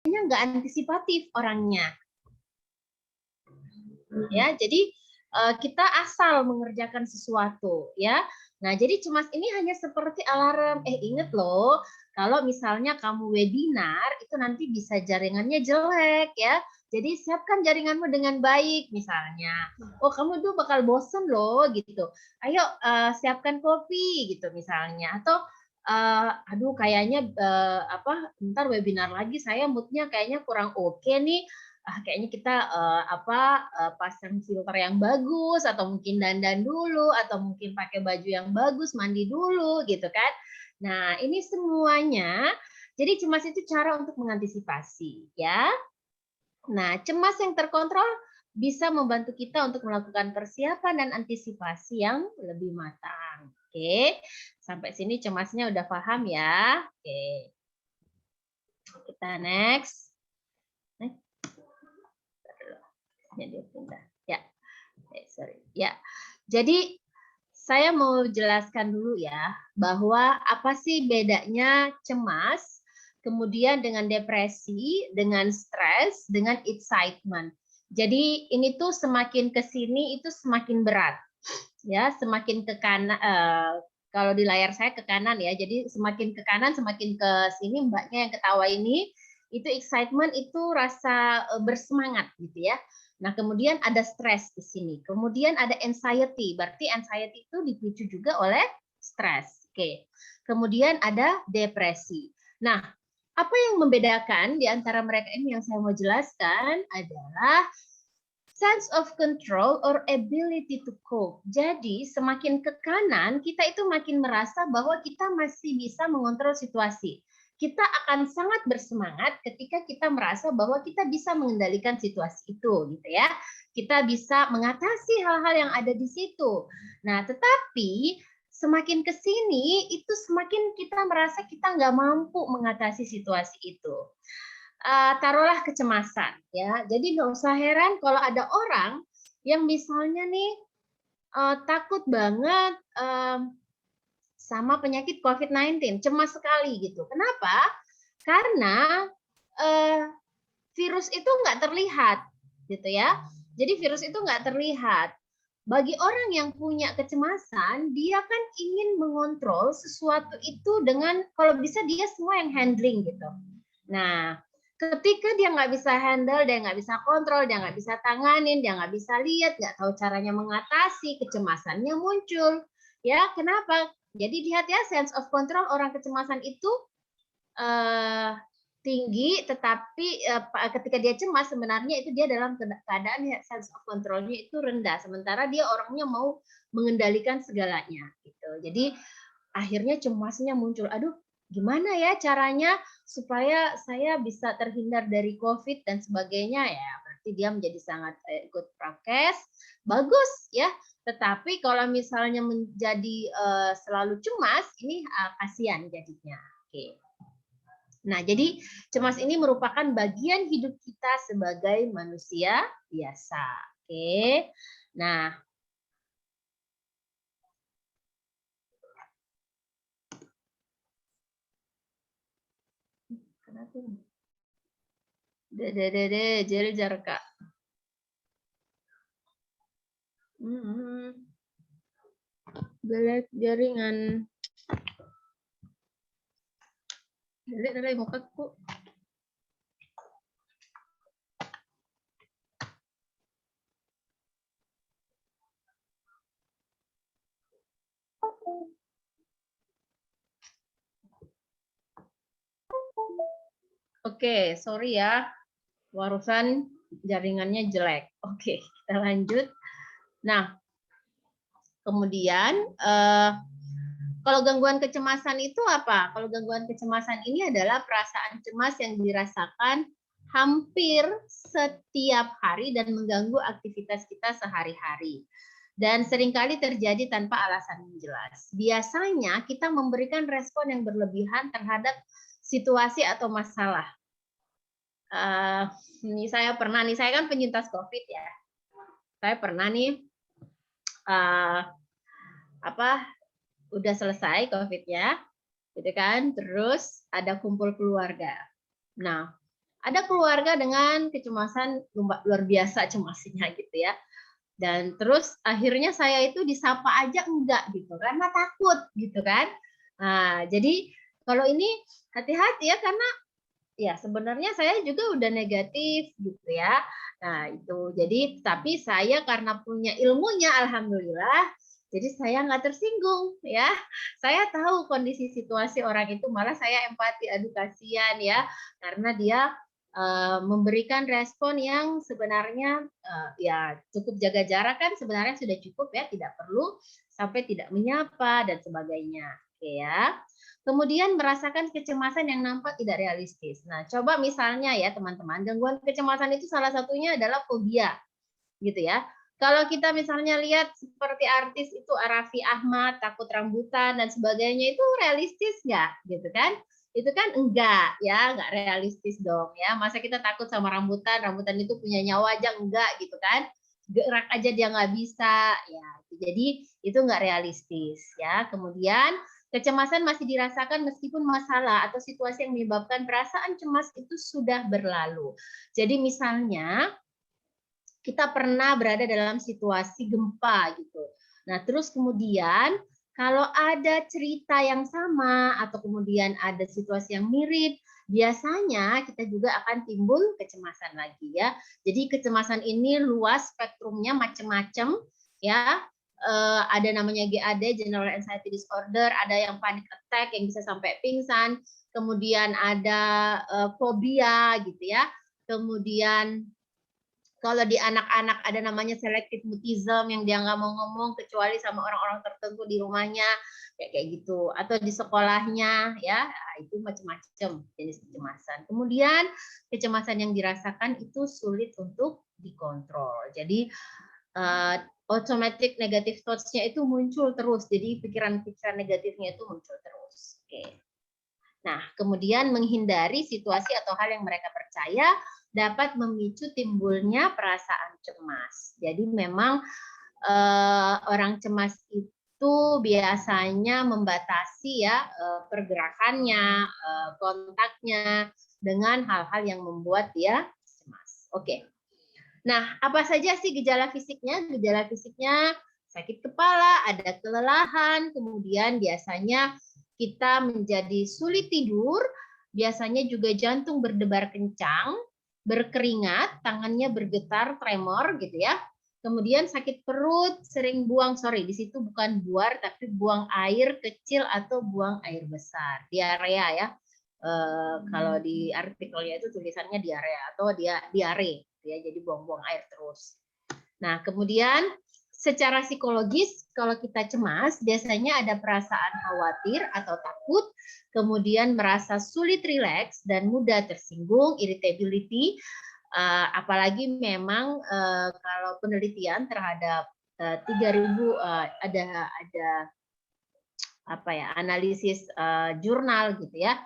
nggak antisipatif orangnya. Ya, jadi kita asal mengerjakan sesuatu, ya. Nah, jadi cemas ini hanya seperti alarm. Ingat loh, kalau misalnya kamu webinar, itu nanti bisa jaringannya jelek, ya. Jadi siapkan jaringanmu dengan baik, misalnya. Oh, kamu tuh bakal bosen loh, gitu. Ayo siapkan kopi, gitu misalnya. Atau aduh, kayaknya ntar webinar lagi saya moodnya kayaknya kurang oke nih. Kayaknya kita pasang filter yang bagus, atau mungkin dandan dulu, atau mungkin pakai baju yang bagus, mandi dulu, gitu kan. Nah, ini semuanya. Jadi cemas itu cara untuk mengantisipasi, ya. Nah, cemas yang terkontrol bisa membantu kita untuk melakukan persiapan dan antisipasi yang lebih matang. Oke, sampai sini cemasnya udah paham ya. Oke, kita next. Dia pindah. Ya, sorry. Ya, jadi saya mau jelaskan dulu ya bahwa apa sih bedanya cemas, kemudian dengan depresi, dengan stres, dengan excitement. Jadi ini tuh semakin ke sini itu semakin berat, ya, semakin ke kanan. Kalau di layar saya ke kanan ya, jadi semakin ke kanan semakin ke sini mbaknya yang ketawa ini, itu excitement itu rasa bersemangat gitu ya. Nah, kemudian ada stres di sini. Kemudian ada anxiety. Berarti anxiety itu dipicu juga oleh stres. Oke. Kemudian ada depresi. Nah, apa yang membedakan di antara mereka ini yang saya mau jelaskan adalah sense of control or ability to cope. Jadi, semakin ke kanan, kita itu makin merasa bahwa kita masih bisa mengontrol situasi. Kita akan sangat bersemangat ketika kita merasa bahwa kita bisa mengendalikan situasi itu, gitu ya. Kita bisa mengatasi hal-hal yang ada di situ. Nah, tetapi semakin ke sini, itu semakin kita merasa kita nggak mampu mengatasi situasi itu. Taruhlah kecemasan, ya. Jadi nggak usah heran kalau ada orang yang misalnya nih takut banget sama penyakit COVID-19, cemas sekali gitu. Kenapa? Karena virus itu nggak terlihat, gitu ya. Jadi virus itu nggak terlihat. Bagi orang yang punya kecemasan, dia kan ingin mengontrol sesuatu itu dengan, kalau bisa dia semua yang handling gitu. Nah, ketika dia nggak bisa handle, dia nggak bisa kontrol, dia nggak bisa tanganin, dia nggak bisa lihat, nggak tahu caranya mengatasi, kecemasannya muncul. Ya, kenapa? Jadi lihat ya, sense of control orang kecemasan itu tinggi, tetapi ketika dia cemas sebenarnya itu dia dalam keadaan sense of control-nya itu rendah. Sementara dia orangnya mau mengendalikan segalanya. Gitu. Jadi akhirnya cemasnya muncul. Aduh, gimana ya caranya supaya saya bisa terhindar dari COVID dan sebagainya ya. Berarti dia menjadi sangat ikut prokes, bagus ya. Tetapi kalau misalnya menjadi selalu cemas, ini kasihan jadinya. Oke. Nah, jadi cemas ini merupakan bagian hidup kita sebagai manusia biasa. Oke. Nah, kenapa ini? Jadi Kak. Belet jaringan. Dari mukaku. Oke, sorry ya. Barusan jaringannya jelek. Oke, kita lanjut. Nah, kemudian kalau gangguan kecemasan itu apa? Kalau gangguan kecemasan ini adalah perasaan cemas yang dirasakan hampir setiap hari dan mengganggu aktivitas kita sehari-hari. Dan seringkali terjadi tanpa alasan yang jelas. Biasanya kita memberikan respon yang berlebihan terhadap situasi atau masalah. Ini saya pernah nih, saya kan penyintas COVID ya. Saya pernah nih udah selesai COVID-nya, gitu kan, terus ada kumpul keluarga. Nah, Ada keluarga dengan kecemasan luar biasa cemasnya gitu ya. Dan terus akhirnya saya itu disapa aja enggak gitu karena takut gitu kan. Nah, jadi kalau ini hati-hati ya karena ya sebenarnya saya juga udah negatif gitu ya. Nah, itu. Jadi tapi saya karena punya ilmunya alhamdulillah, jadi saya nggak tersinggung ya. Saya tahu kondisi situasi orang itu, malah saya empati, aduh kasihan ya, karena dia memberikan respon yang sebenarnya ya cukup jaga jarak kan sebenarnya sudah cukup ya, tidak perlu sampai tidak menyapa dan sebagainya. Oke ya. Kemudian merasakan kecemasan yang nampak tidak realistis. Nah, coba misalnya ya teman-teman, gangguan kecemasan itu salah satunya adalah fobia, gitu ya. Kalau kita misalnya lihat seperti artis itu Raffi Ahmad, takut rambutan dan sebagainya, itu realistis nggak, gitu kan? Itu kan enggak, ya, nggak realistis dong, ya. Masa kita takut sama rambutan, rambutan itu punya nyawa aja enggak, gitu kan? Gerak aja dia nggak bisa, ya. Jadi itu nggak realistis, ya. Kemudian kecemasan masih dirasakan meskipun masalah atau situasi yang menyebabkan perasaan cemas itu sudah berlalu. Jadi misalnya kita pernah berada dalam situasi gempa gitu. Nah, terus kemudian kalau ada cerita yang sama atau kemudian ada situasi yang mirip, biasanya kita juga akan timbul kecemasan lagi ya. Jadi kecemasan ini luas spektrumnya macam-macam ya. Ada namanya GAD, General Anxiety Disorder, ada yang panic attack yang bisa sampai pingsan, kemudian ada fobia gitu ya. Kemudian kalau di anak-anak ada namanya selective mutism yang dia nggak mau ngomong kecuali sama orang-orang tertentu di rumahnya kayak gitu atau di sekolahnya ya itu macam-macam jenis kecemasan. Kemudian kecemasan yang dirasakan itu sulit untuk dikontrol. Jadi automatic negative thoughts-nya itu muncul terus. Jadi pikiran-pikiran negatifnya itu muncul terus. Oke. Nah, kemudian menghindari situasi atau hal yang mereka percaya dapat memicu timbulnya perasaan cemas. Jadi memang orang cemas itu biasanya membatasi ya pergerakannya, kontaknya dengan hal-hal yang membuat dia cemas. Oke. Nah, apa saja sih gejala fisiknya? Gejala fisiknya sakit kepala, ada kelelahan, kemudian biasanya kita menjadi sulit tidur, biasanya juga jantung berdebar kencang, berkeringat, tangannya bergetar, tremor gitu ya. Kemudian sakit perut, sering buang, sorry, di situ bukan buar, tapi buang air kecil atau buang air besar. Diarea ya. Kalau di artikelnya itu tulisannya diarea atau diare ya, jadi buang-buang air terus. Nah, kemudian secara psikologis kalau kita cemas biasanya ada perasaan khawatir atau takut, kemudian merasa sulit rileks dan mudah tersinggung, irritability, apalagi memang kalau penelitian terhadap 3.000 ada apa ya analisis jurnal gitu ya,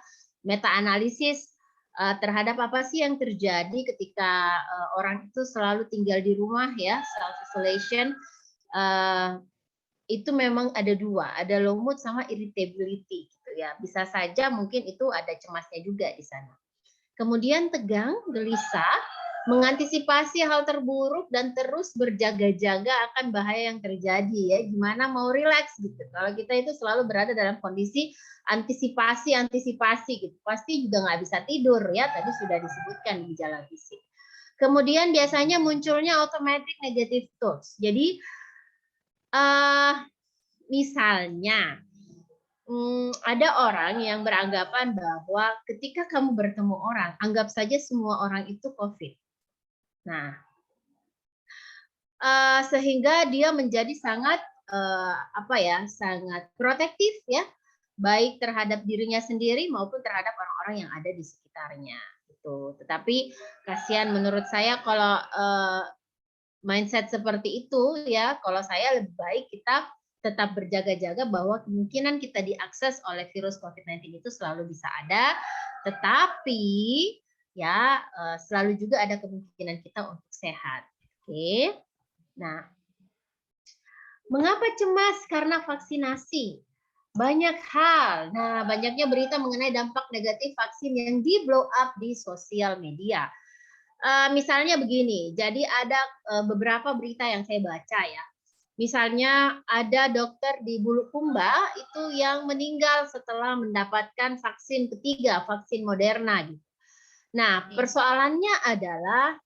meta analisis terhadap apa sih yang terjadi ketika orang itu selalu tinggal di rumah ya, self isolation. Itu memang ada dua, ada low mood sama irritability gitu ya. Bisa saja mungkin itu ada cemasnya juga di sana. Kemudian tegang, gelisah, mengantisipasi hal terburuk dan terus berjaga-jaga akan bahaya yang terjadi ya. Gimana mau rileks gitu. Kalau kita itu selalu berada dalam kondisi antisipasi gitu. Pasti juga nggak bisa tidur ya. Tadi sudah disebutkan gejala fisik. Kemudian biasanya munculnya automatic negative thoughts. Jadi misalnya ada orang yang beranggapan bahwa ketika kamu bertemu orang, anggap saja semua orang itu COVID. Nah, sehingga dia menjadi sangat sangat protektif ya, baik terhadap dirinya sendiri maupun terhadap orang-orang yang ada di sekitarnya. Gitu. Tetapi kasihan menurut saya kalau mindset seperti itu ya, kalau saya lebih baik kita tetap berjaga-jaga bahwa kemungkinan kita diakses oleh virus COVID-19 itu selalu bisa ada, tetapi ya selalu juga ada kemungkinan kita untuk sehat. Oke. Nah, mengapa cemas? Karena vaksinasi. Banyak hal. Nah, banyaknya berita mengenai dampak negatif vaksin yang di blow up di sosial media. Misalnya begini, jadi ada beberapa berita yang saya baca ya. Misalnya ada dokter di Bulukumba itu yang meninggal setelah mendapatkan vaksin ketiga, vaksin Moderna gitu. Nah, persoalannya adalah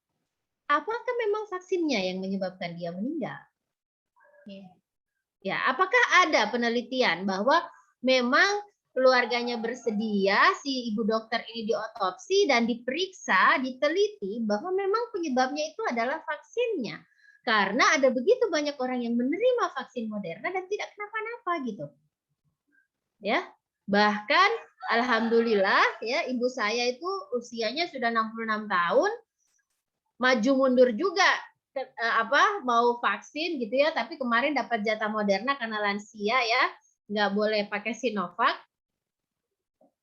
apakah memang vaksinnya yang menyebabkan dia meninggal? Ya, apakah ada penelitian bahwa memang keluarganya bersedia si ibu dokter ini diotopsi dan diperiksa, diteliti bahwa memang penyebabnya itu adalah vaksinnya. Karena ada begitu banyak orang yang menerima vaksin Moderna dan tidak kenapa-napa gitu. Ya. Bahkan alhamdulillah ya ibu saya itu usianya sudah 66 tahun, maju mundur juga mau vaksin gitu ya, tapi kemarin dapat jatah Moderna karena lansia ya, nggak boleh pakai Sinovac,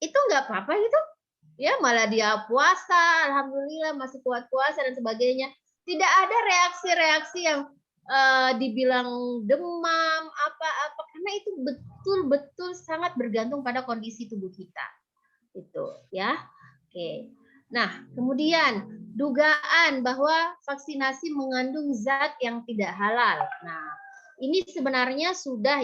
itu nggak apa-apa gitu, ya malah dia puasa, alhamdulillah masih kuat puasa dan sebagainya. Tidak ada reaksi-reaksi yang dibilang demam apa-apa, karena itu betul-betul sangat bergantung pada kondisi tubuh kita, itu ya. Oke. Nah, kemudian dugaan bahwa vaksinasi mengandung zat yang tidak halal. Nah, ini sebenarnya sudah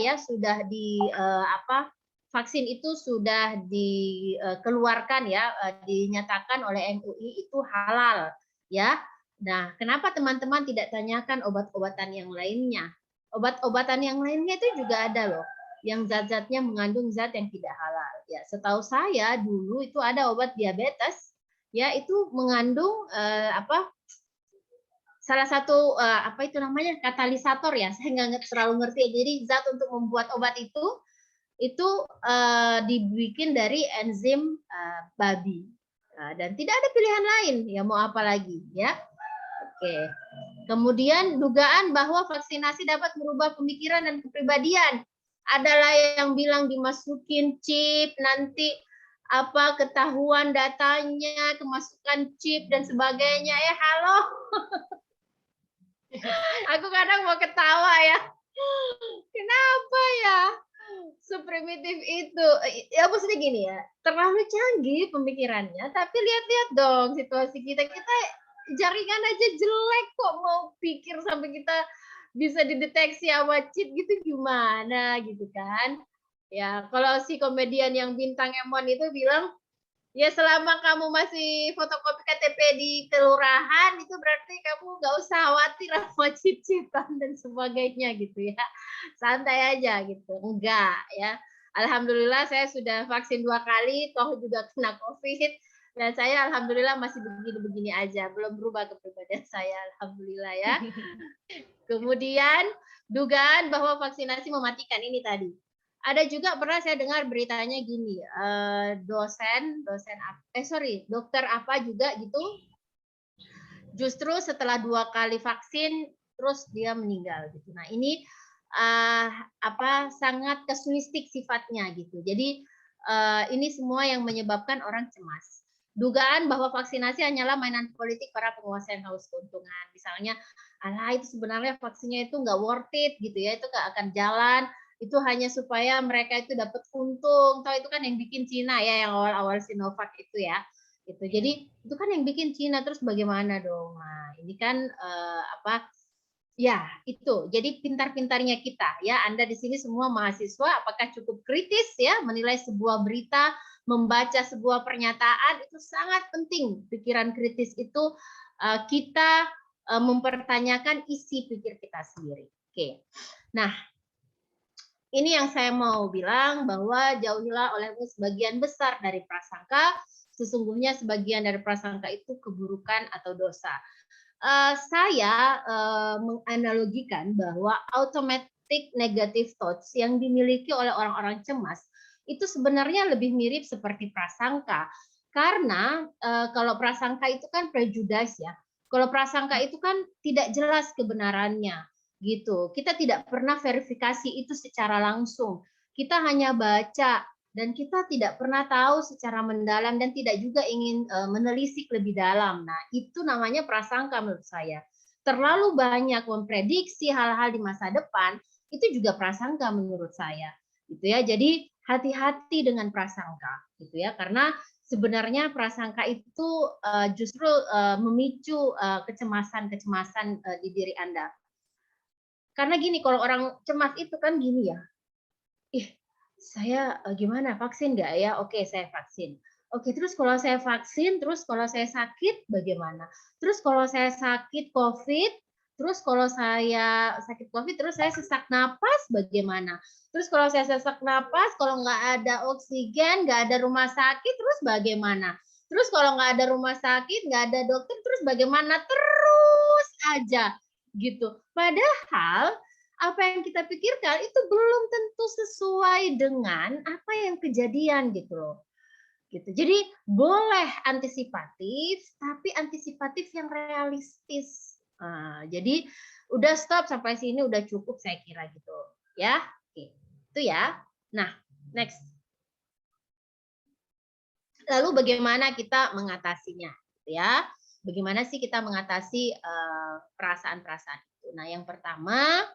vaksin itu sudah dikeluarkan ya, dinyatakan oleh MUI itu halal ya. Nah, kenapa teman-teman tidak tanyakan obat-obatan yang lainnya? Obat-obatan yang lainnya itu juga ada loh yang zat-zatnya mengandung zat yang tidak halal. Ya, setahu saya dulu itu ada obat diabetes, ya itu mengandung salah satu apa itu namanya katalisator ya. Saya nggak terlalu ngerti. Jadi zat untuk membuat obat itu dibikin dari enzim babi. Dan tidak ada pilihan lain. Ya mau apa lagi ya? Oke. Kemudian dugaan bahwa vaksinasi dapat merubah pemikiran dan kepribadian. Adalah yang bilang dimasukin chip, nanti ketahuan datanya, kemasukan chip dan sebagainya. Halo. Aku kadang mau ketawa ya. Kenapa ya? Seprimitif itu. Ya maksudnya gini ya, terlalu canggih pemikirannya, tapi lihat-lihat dong situasi kita. Kita jaringan aja jelek kok mau pikir sampai kita bisa dideteksi sama cheat gitu gimana gitu kan. Ya, kalau si komedian yang bintang Emon itu bilang, ya selama kamu masih fotokopi KTP di kelurahan itu berarti kamu nggak usah khawatir sama chip-chipan dan sebagainya gitu ya. Santai aja gitu. Enggak ya. Alhamdulillah saya sudah vaksin 2 kali, toh juga kena COVID. Dan saya alhamdulillah masih begini-begini aja, belum berubah kepribadian saya, alhamdulillah ya. Kemudian dugaan bahwa vaksinasi mematikan ini tadi. Ada juga pernah saya dengar beritanya gini, dokter apa juga gitu, justru setelah 2 kali vaksin terus dia meninggal gitu. Nah ini sangat kasuistik sifatnya gitu. Jadi ini semua yang menyebabkan orang cemas. Dugaan bahwa vaksinasi hanyalah mainan politik para penguasa yang haus keuntungan. Misalnya, alah itu sebenarnya vaksinnya itu nggak worth it gitu ya, itu nggak akan jalan. Itu hanya supaya mereka itu dapat untung. Tahu itu kan yang bikin Cina ya, yang awal-awal Sinovac itu ya. Gitu. Jadi itu kan yang bikin Cina, terus bagaimana dong? Nah, ini kan ya, itu. Jadi pintar-pintarnya kita ya. Anda di sini semua mahasiswa apakah cukup kritis ya menilai sebuah berita, membaca sebuah pernyataan itu sangat penting. Pikiran kritis itu kita mempertanyakan isi pikir kita sendiri. Oke. Nah, ini yang saya mau bilang bahwa jauhilah olehmu sebagian besar dari prasangka, sesungguhnya sebagian dari prasangka itu keburukan atau dosa. Saya menganalogikan bahwa automatic negative thoughts yang dimiliki oleh orang-orang cemas itu sebenarnya lebih mirip seperti prasangka. Karena kalau prasangka itu kan prejudice ya. Kalau prasangka itu kan tidak jelas kebenarannya gitu. Kita tidak pernah verifikasi itu secara langsung. Kita hanya baca dan kita tidak pernah tahu secara mendalam dan tidak juga ingin menelisik lebih dalam. Nah, itu namanya prasangka menurut saya. Terlalu banyak memprediksi hal-hal di masa depan, itu juga prasangka menurut saya. gitu ya. Jadi hati-hati dengan prasangka, gitu ya, karena sebenarnya prasangka itu justru memicu kecemasan-kecemasan di diri Anda. Karena gini, kalau orang cemas itu kan gini ya, ih, saya gimana, vaksin nggak ya? Oke, saya vaksin. Oke, terus kalau saya vaksin, terus kalau saya sakit bagaimana? Terus kalau saya sakit COVID, terus kalau saya sakit COVID, terus saya sesak napas bagaimana? Terus kalau saya sesak napas, kalau nggak ada oksigen, nggak ada rumah sakit, terus bagaimana? Terus kalau nggak ada rumah sakit, nggak ada dokter, terus bagaimana? Terus aja gitu. Padahal apa yang kita pikirkan itu belum tentu sesuai dengan apa yang kejadian gitu loh. Gitu. Jadi boleh antisipatif, tapi antisipatif yang realistis. Nah, jadi udah stop sampai sini udah cukup saya kira gitu ya. Oke. Itu ya. Nah, next. Lalu bagaimana kita mengatasinya gitu ya? Bagaimana sih kita mengatasi perasaan-perasaan itu? Nah, yang pertama,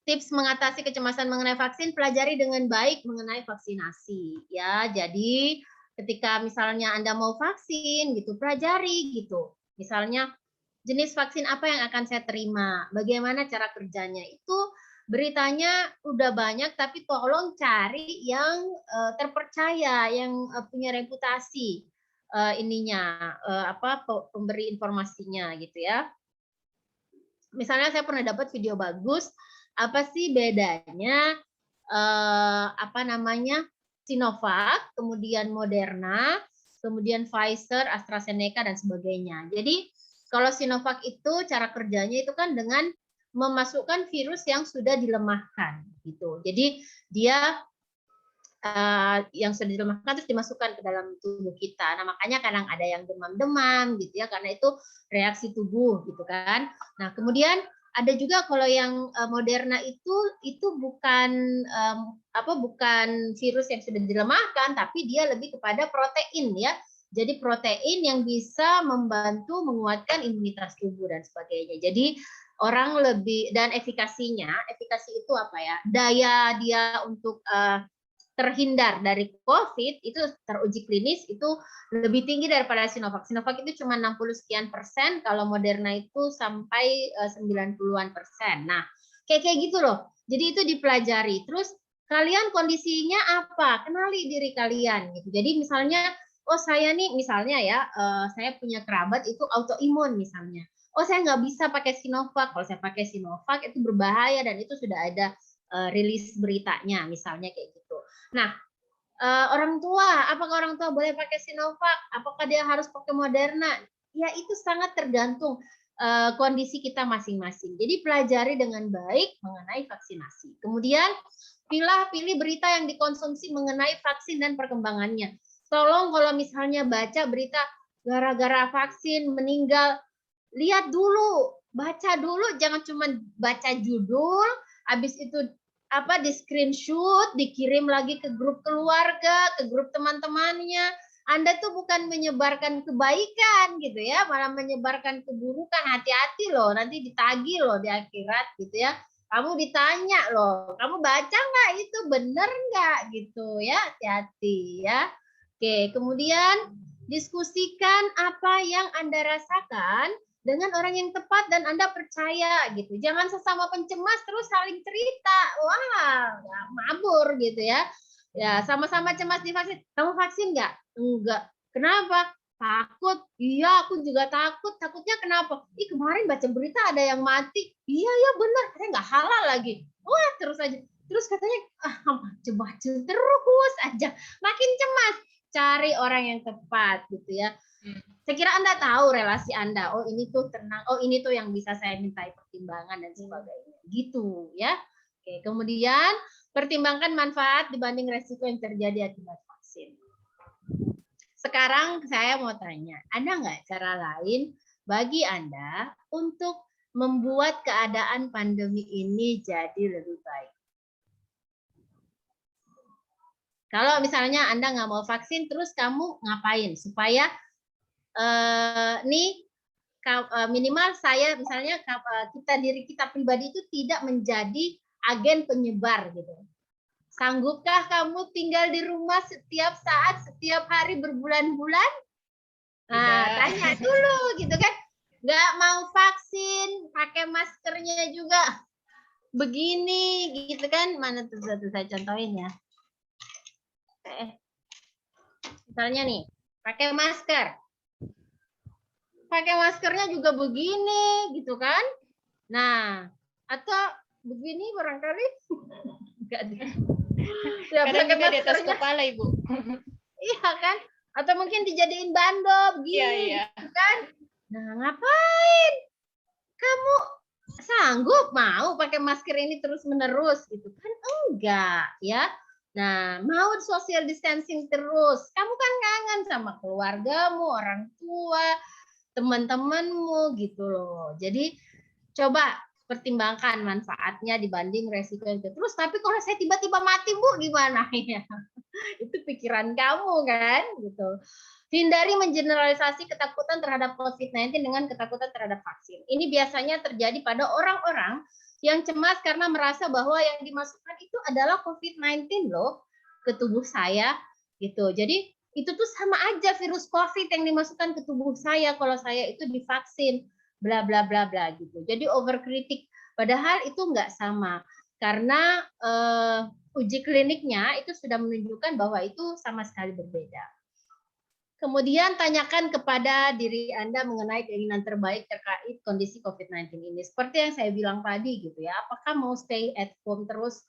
tips mengatasi kecemasan mengenai vaksin, pelajari dengan baik mengenai vaksinasi ya. Jadi ketika misalnya Anda mau vaksin gitu, pelajari gitu. Misalnya jenis vaksin apa yang akan saya terima, bagaimana cara kerjanya. Itu beritanya udah banyak, tapi tolong cari yang terpercaya, yang punya reputasi ininya pemberi informasinya gitu ya. Misalnya saya pernah dapat video bagus, apa sih bedanya Sinovac, kemudian Moderna, kemudian Pfizer, AstraZeneca dan sebagainya. Jadi kalau Sinovac itu cara kerjanya itu kan dengan memasukkan virus yang sudah dilemahkan gitu. Jadi dia yang sudah dilemahkan terus dimasukkan ke dalam tubuh kita. Nah, makanya kadang ada yang demam-demam gitu ya, karena itu reaksi tubuh gitu kan. Nah, kemudian ada juga kalau yang Moderna itu bukan bukan virus yang sudah dilemahkan, tapi dia lebih kepada protein ya. Jadi protein yang bisa membantu menguatkan imunitas tubuh dan sebagainya. Jadi orang lebih, dan efikasi itu apa ya? Daya dia untuk terhindar dari COVID itu teruji klinis itu lebih tinggi daripada Sinovac. Sinovac itu cuma 60 sekian persen, kalau Moderna itu sampai 90-an persen. Nah, kayak gitu loh. Jadi itu dipelajari. Terus kalian kondisinya apa? Kenali diri kalian gitu. Jadi misalnya, oh saya nih misalnya ya, saya punya kerabat itu autoimun misalnya. Oh saya nggak bisa pakai Sinovac. Kalau saya pakai Sinovac itu berbahaya dan itu sudah ada rilis beritanya misalnya kayak gitu. Nah, orang tua, apakah orang tua boleh pakai Sinovac? Apakah dia harus pakai Moderna? Ya itu sangat tergantung kondisi kita masing-masing. Jadi pelajari dengan baik mengenai vaksinasi. Kemudian pilih berita yang dikonsumsi mengenai vaksin dan perkembangannya. Tolong kalau misalnya baca berita gara-gara vaksin meninggal, lihat dulu, baca dulu, jangan cuma baca judul, habis itu di screenshot, dikirim lagi ke grup keluarga, ke grup teman-temannya. Anda tuh bukan menyebarkan kebaikan gitu ya, malah menyebarkan keburukan. Hati-hati loh, nanti ditagih loh di akhirat gitu ya. Kamu ditanya loh, kamu baca nggak itu, bener nggak gitu ya, hati-hati ya. Oke, kemudian diskusikan apa yang Anda rasakan dengan orang yang tepat dan Anda percaya gitu. Jangan sesama pencemas terus saling cerita. Wah, mabur gitu ya. Ya, sama-sama cemas divaksin. Kamu vaksin nggak? Enggak. Kenapa? Takut. Iya, aku juga takut. Takutnya kenapa? Ih, kemarin baca berita ada yang mati. Iya, ya benar. Katanya nggak halal lagi. Wah, terus aja. Terus katanya, baca terus aja. Makin cemas. Cari orang yang tepat gitu ya. Saya kira Anda tahu relasi Anda. Oh ini tuh tenang. Oh ini tuh yang bisa saya mintai pertimbangan dan sebagainya. Gitu ya. Oke, kemudian pertimbangkan manfaat dibanding resiko yang terjadi akibat vaksin. Sekarang saya mau tanya, ada nggak cara lain bagi Anda untuk membuat keadaan pandemi ini jadi lebih baik? Kalau misalnya Anda nggak mau vaksin, terus kamu ngapain supaya minimal saya misalnya diri kita pribadi itu tidak menjadi agen penyebar gitu. Sanggupkah kamu tinggal di rumah setiap saat, setiap hari berbulan-bulan? Nah, tanya dulu gitu kan. Nggak mau vaksin, pakai maskernya juga begini gitu kan. Mana tuh satu saya contohin ya. Misalnya nih, pakai masker. Pakai maskernya juga begini gitu kan. Nah, atau begini barangkali enggak deh. Kadang juga di atas kepala, Ibu. Iya kan? Atau mungkin dijadiin bandop gini, iya. kan? Nah, ngapain? Kamu sanggup mau pakai masker ini terus-menerus gitu kan? Enggak, ya. Nah, mau social distancing terus. Kamu kan kangen sama keluargamu, orang tua, teman-temanmu gitu loh. Jadi coba pertimbangkan manfaatnya dibanding resiko itu. Terus tapi kalau saya tiba-tiba mati, Bu, gimana ya? Itu pikiran kamu kan gitu. Hindari mengeneralisasi ketakutan terhadap COVID-19 dengan ketakutan terhadap vaksin. Ini biasanya terjadi pada orang-orang yang cemas karena merasa bahwa yang dimasukkan itu adalah COVID-19 loh ke tubuh saya gitu. Jadi itu tuh sama aja virus COVID yang dimasukkan ke tubuh saya kalau saya itu divaksin, bla bla bla bla gitu. Jadi overkritik. Padahal itu nggak sama karena uji kliniknya itu sudah menunjukkan bahwa itu sama sekali berbeda. Kemudian tanyakan kepada diri Anda mengenai keinginan terbaik terkait kondisi COVID-19 ini. Seperti yang saya bilang tadi gitu ya, apakah mau stay at home terus?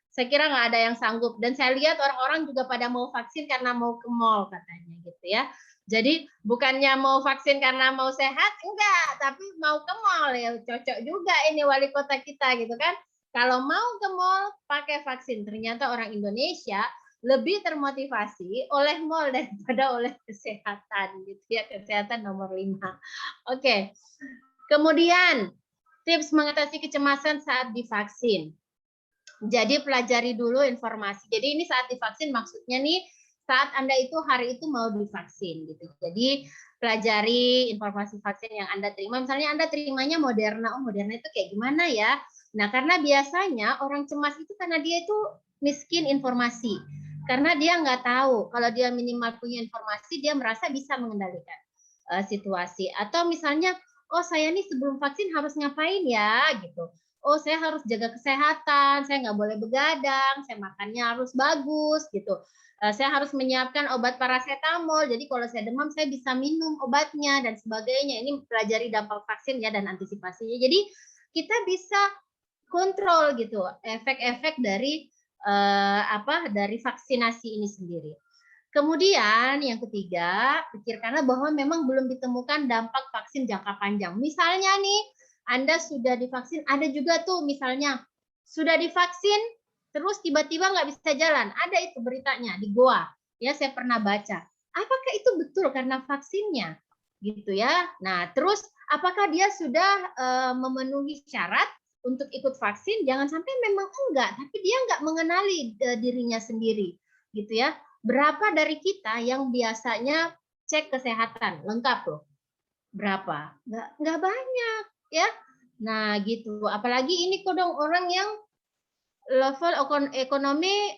Saya kira nggak ada yang sanggup. Dan saya lihat orang-orang juga pada mau vaksin karena mau ke mall katanya gitu ya. Jadi bukannya mau vaksin karena mau sehat, enggak, tapi mau ke mall ya. Cocok juga ini wali kota kita gitu kan. Kalau mau ke mall pakai vaksin. Ternyata orang Indonesia lebih termotivasi oleh mall daripada oleh kesehatan gitu ya, kesehatan nomor 5. Oke. Kemudian tips mengatasi kecemasan saat divaksin. Jadi pelajari dulu informasi. Jadi ini saat divaksin maksudnya nih saat Anda itu hari itu mau divaksin gitu. Jadi pelajari informasi vaksin yang Anda terima. Misalnya Anda terimanya Moderna. Oh, Moderna itu kayak gimana ya? Nah, karena biasanya orang cemas itu karena dia itu miskin informasi. Karena dia nggak tahu. Kalau dia minimal punya informasi, dia merasa bisa mengendalikan situasi. Atau misalnya, oh saya nih sebelum vaksin harus ngapain ya gitu. Oh saya harus jaga kesehatan, saya nggak boleh begadang, saya makannya harus bagus gitu. Saya harus menyiapkan obat paracetamol, jadi kalau saya demam saya bisa minum obatnya dan sebagainya. Ini pelajari dampak vaksin ya dan antisipasinya. Jadi kita bisa kontrol gitu efek-efek dari dari vaksinasi ini sendiri. Kemudian yang ketiga, pikirkanlah bahwa memang belum ditemukan dampak vaksin jangka panjang. Misalnya nih, Anda sudah divaksin, ada juga tuh misalnya sudah divaksin, terus tiba-tiba nggak bisa jalan. Ada itu beritanya di Goa. Ya, saya pernah baca. Apakah itu betul karena vaksinnya? Gitu ya. Nah, terus apakah dia sudah memenuhi syarat untuk ikut vaksin? Jangan sampai memang enggak, tapi dia nggak mengenali dirinya sendiri. Gitu ya. Berapa dari kita yang biasanya cek kesehatan lengkap loh? Berapa? Nggak banyak ya. Nah gitu. Apalagi ini kodong orang yang level ekonomi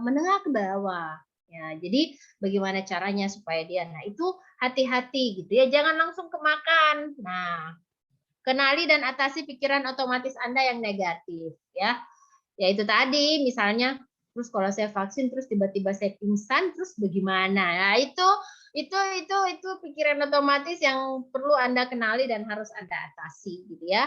menengah ke bawah. Ya, jadi bagaimana caranya supaya dia? Nah itu hati-hati gitu ya. Jangan langsung kemakan. Nah kenali dan atasi pikiran otomatis Anda yang negatif ya. Ya itu tadi misalnya terus kalau saya vaksin terus tiba-tiba saya pingsan terus bagaimana? Nah, itu pikiran otomatis yang perlu Anda kenali dan harus Anda atasi gitu ya.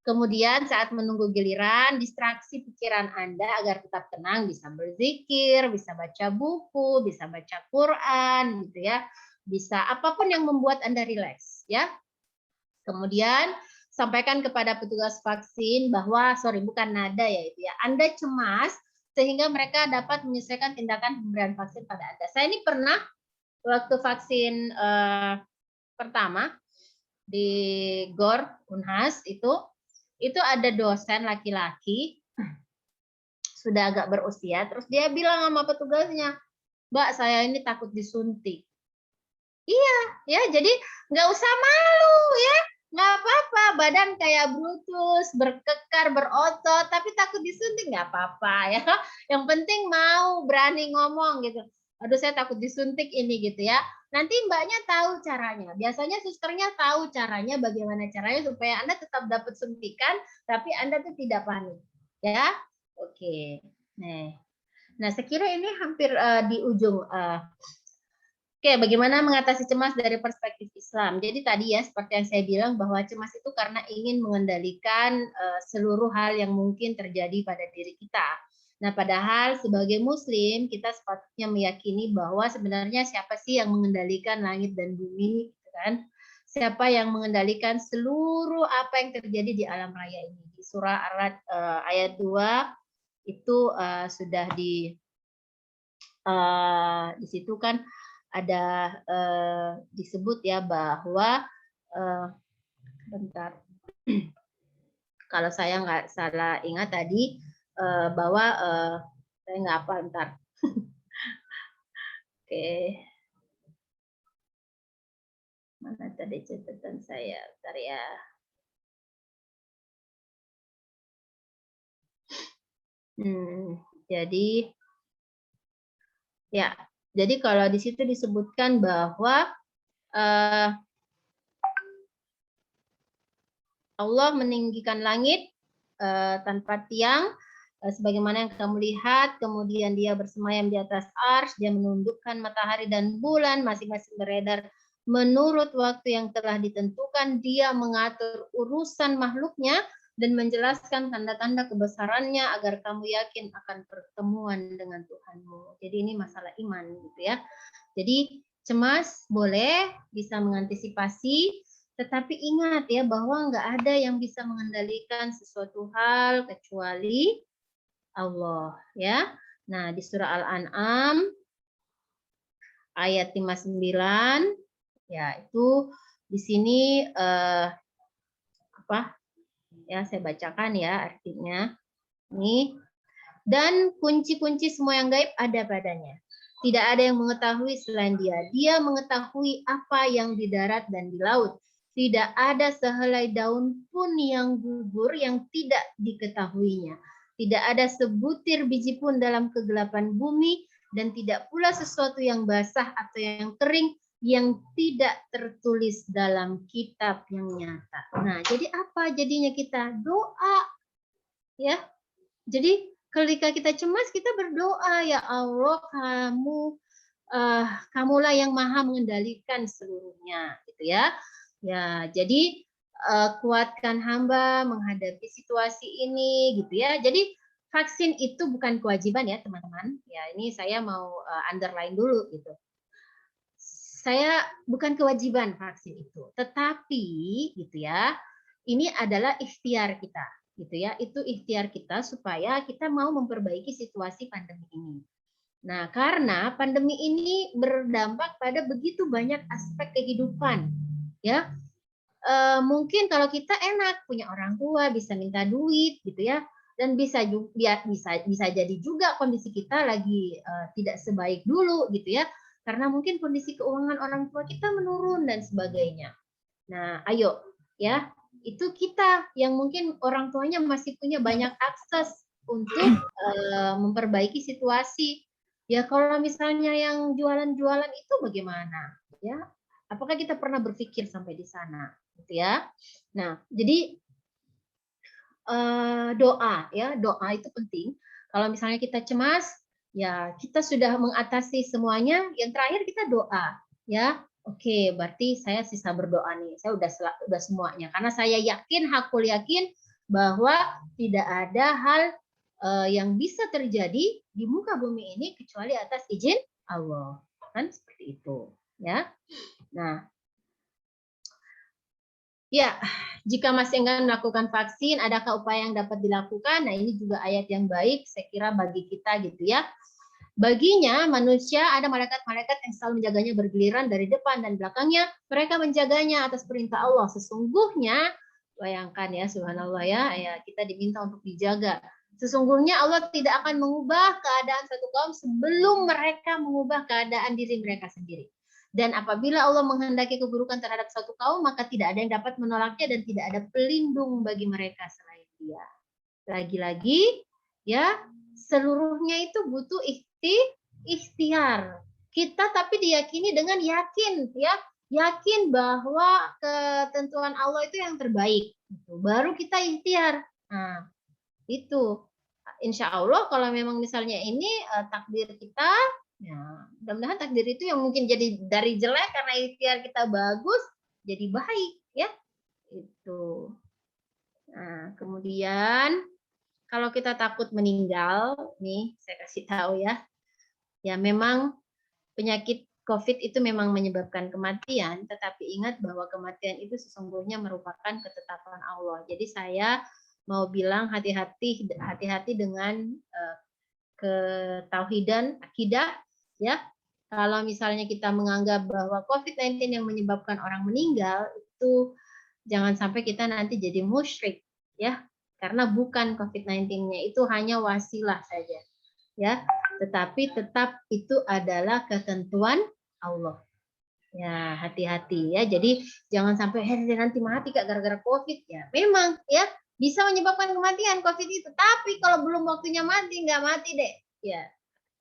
Kemudian saat menunggu giliran, distraksi pikiran Anda agar tetap tenang, bisa berzikir, bisa baca buku, bisa baca Quran gitu ya. Bisa apapun yang membuat Anda rileks ya. Kemudian sampaikan kepada petugas vaksin bahwa bukan nada ya itu ya. Anda cemas sehingga mereka dapat menyesuaikan tindakan pemberian vaksin pada Anda. Saya ini pernah waktu vaksin pertama di GOR Unhas itu ada dosen laki-laki sudah agak berusia, terus dia bilang sama petugasnya, "Mbak, saya ini takut disuntik." Iya, ya jadi nggak usah malu ya. nggak apa-apa, badan kayak Brutus, berkekar, berotot, tapi takut disuntik nggak apa-apa ya. Yang penting mau berani ngomong gitu. Aduh, saya takut disuntik ini gitu ya. Nanti mbaknya tahu caranya. Biasanya susternya tahu caranya, bagaimana caranya supaya Anda tetap dapat suntikan, tapi Anda tuh tidak panik. Ya, oke. Nah, sekira ini hampir di ujung. Oke, bagaimana mengatasi cemas dari perspektif Islam? Jadi tadi ya, seperti yang saya bilang bahwa cemas itu karena ingin mengendalikan seluruh hal yang mungkin terjadi pada diri kita. Nah, padahal sebagai Muslim kita sepatutnya meyakini bahwa sebenarnya siapa sih yang mengendalikan langit dan bumi, gitu kan? Siapa yang mengendalikan seluruh apa yang terjadi di alam raya ini? Di surah Ar-Ra'd ayat 2 itu sudah di situ kan ada disebut ya bahwa bentar kalau saya nggak salah ingat tadi bahwa saya nggak apa bentar oke mana tadi catatan saya bentar ya jadi ya jadi kalau di situ disebutkan bahwa Allah meninggikan langit tanpa tiang, sebagaimana yang kamu lihat, kemudian dia bersemayam di atas arsy, dia menundukkan matahari dan bulan, masing-masing beredar menurut waktu yang telah ditentukan, dia mengatur urusan makhluknya, dan menjelaskan tanda-tanda kebesarannya agar kamu yakin akan pertemuan dengan Tuhanmu. Jadi ini masalah iman gitu ya. Jadi cemas boleh, bisa mengantisipasi, tetapi ingat ya bahwa nggak ada yang bisa mengendalikan sesuatu hal kecuali Allah ya. Nah, di surah Al-An'am ayat 59 ya itu di sini apa? Ya, saya bacakan ya artinya. Ini dan kunci-kunci semua yang gaib ada padanya. Tidak ada yang mengetahui selain dia. Dia mengetahui apa yang di darat dan di laut. Tidak ada sehelai daun pun yang gugur yang tidak diketahuinya. Tidak ada sebutir biji pun dalam kegelapan bumi, dan tidak pula sesuatu yang basah atau yang kering yang tidak tertulis dalam kitab yang nyata. Nah, jadi apa jadinya kita? Doa. Ya, jadi ketika kita cemas, kita berdoa, ya Allah, kamulah yang maha mengendalikan seluruhnya, gitu ya. Ya, jadi kuatkan hamba menghadapi situasi ini, gitu ya. Jadi vaksin itu bukan kewajiban ya, teman-teman. Ya, ini saya mau underline dulu, gitu. Saya bukan kewajiban vaksin itu, tetapi, gitu ya, ini adalah ikhtiar kita. Gitu ya, itu ikhtiar kita supaya kita mau memperbaiki situasi pandemi ini. Nah, karena pandemi ini berdampak pada begitu banyak aspek kehidupan, ya. Mungkin kalau kita enak punya orang tua bisa minta duit, gitu ya, dan bisa jadi juga kondisi kita lagi tidak sebaik dulu, gitu ya, karena mungkin kondisi keuangan orang tua kita menurun dan sebagainya. Nah, ayo ya, itu kita yang mungkin orang tuanya masih punya banyak akses untuk memperbaiki situasi. Ya kalau misalnya yang jualan-jualan itu bagaimana? Ya, apakah kita pernah berpikir sampai di sana? Gitu ya. Nah, jadi doa ya, doa itu penting. Kalau misalnya kita cemas, ya kita sudah mengatasi semuanya. Yang terakhir kita doa, ya. Oke, berarti saya sisa berdoa nih. Saya udah semuanya. Karena saya yakin, hakul yakin bahwa tidak ada hal yang bisa terjadi di muka bumi ini kecuali atas izin Allah. Kan seperti itu, ya. Nah, ya, jika masih enggan melakukan vaksin, adakah upaya yang dapat dilakukan? Nah, ini juga ayat yang baik, saya kira bagi kita gitu ya. Baginya manusia ada malaikat-malaikat yang selalu menjaganya bergiliran dari depan dan belakangnya. Mereka menjaganya atas perintah Allah. Sesungguhnya, bayangkan ya, subhanallah ya, kita diminta untuk dijaga. Sesungguhnya Allah tidak akan mengubah keadaan satu kaum sebelum mereka mengubah keadaan diri mereka sendiri. Dan apabila Allah menghendaki keburukan terhadap suatu kaum, maka tidak ada yang dapat menolaknya dan tidak ada pelindung bagi mereka selain Dia. Lagi-lagi, ya, seluruhnya itu butuh ikhtiar. Kita tapi diyakini dengan yakin, ya, yakin bahwa ketentuan Allah itu yang terbaik. Baru kita ikhtiar. Nah, itu. Insya Allah kalau memang misalnya ini takdir kita, ya, mudah-mudahan takdir itu yang mungkin jadi dari jelek karena ikhtiar kita bagus jadi baik, ya. Itu. Nah, kemudian kalau kita takut meninggal, nih saya kasih tahu ya. Ya memang penyakit COVID itu memang menyebabkan kematian, tetapi ingat bahwa kematian itu sesungguhnya merupakan ketetapan Allah. Jadi saya mau bilang hati-hati dengan ketauhidan akidah, ya. Kalau misalnya kita menganggap bahwa COVID-19 yang menyebabkan orang meninggal, itu jangan sampai kita nanti jadi musyrik, ya. Karena bukan COVID-19-nya, itu hanya wasilah saja, ya. Tetapi tetap itu adalah ketentuan Allah. Ya, hati-hati ya. Jadi jangan sampai nanti mati Kak gara-gara COVID, ya. Memang ya bisa menyebabkan kematian COVID itu, tapi kalau belum waktunya mati nggak mati deh. Ya.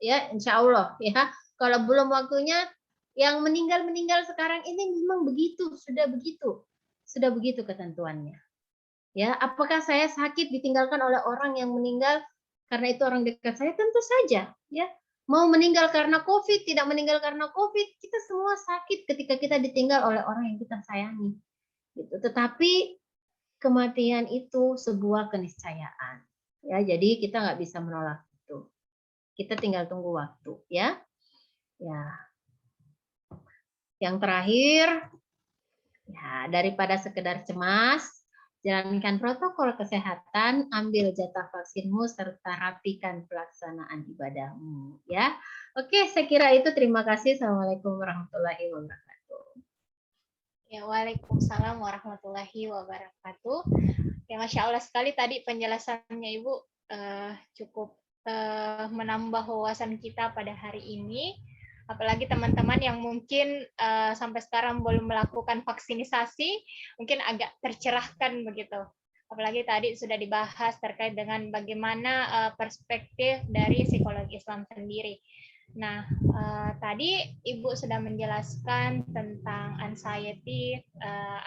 Ya, insya Allah ya. Kalau belum waktunya, yang meninggal sekarang ini memang begitu, sudah begitu ketentuannya. Ya, apakah saya sakit ditinggalkan oleh orang yang meninggal karena itu orang dekat saya? Tentu saja, ya. Mau meninggal karena COVID, tidak meninggal karena COVID, kita semua sakit ketika kita ditinggal oleh orang yang kita sayangi. Gitu. Tetapi kematian itu sebuah keniscayaan. Ya, jadi kita nggak bisa menolak itu. Kita tinggal tunggu waktu, ya. Ya. Yang terakhir, ya, daripada sekedar cemas, jalankan protokol kesehatan, ambil jatah vaksinmu, serta rapikan pelaksanaan ibadahmu. Ya, oke, saya kira itu. Terima kasih. Assalamualaikum warahmatullahi wabarakatuh. Ya, waalaikumsalam warahmatullahi wabarakatuh. Ya, Masya Allah sekali tadi penjelasannya Ibu, cukup menambah wawasan kita pada hari ini. Apalagi teman-teman yang mungkin sampai sekarang belum melakukan vaksinisasi, mungkin agak tercerahkan begitu. Apalagi tadi sudah dibahas terkait dengan bagaimana perspektif dari psikologi Islam sendiri. Nah, tadi Ibu sudah menjelaskan tentang anxiety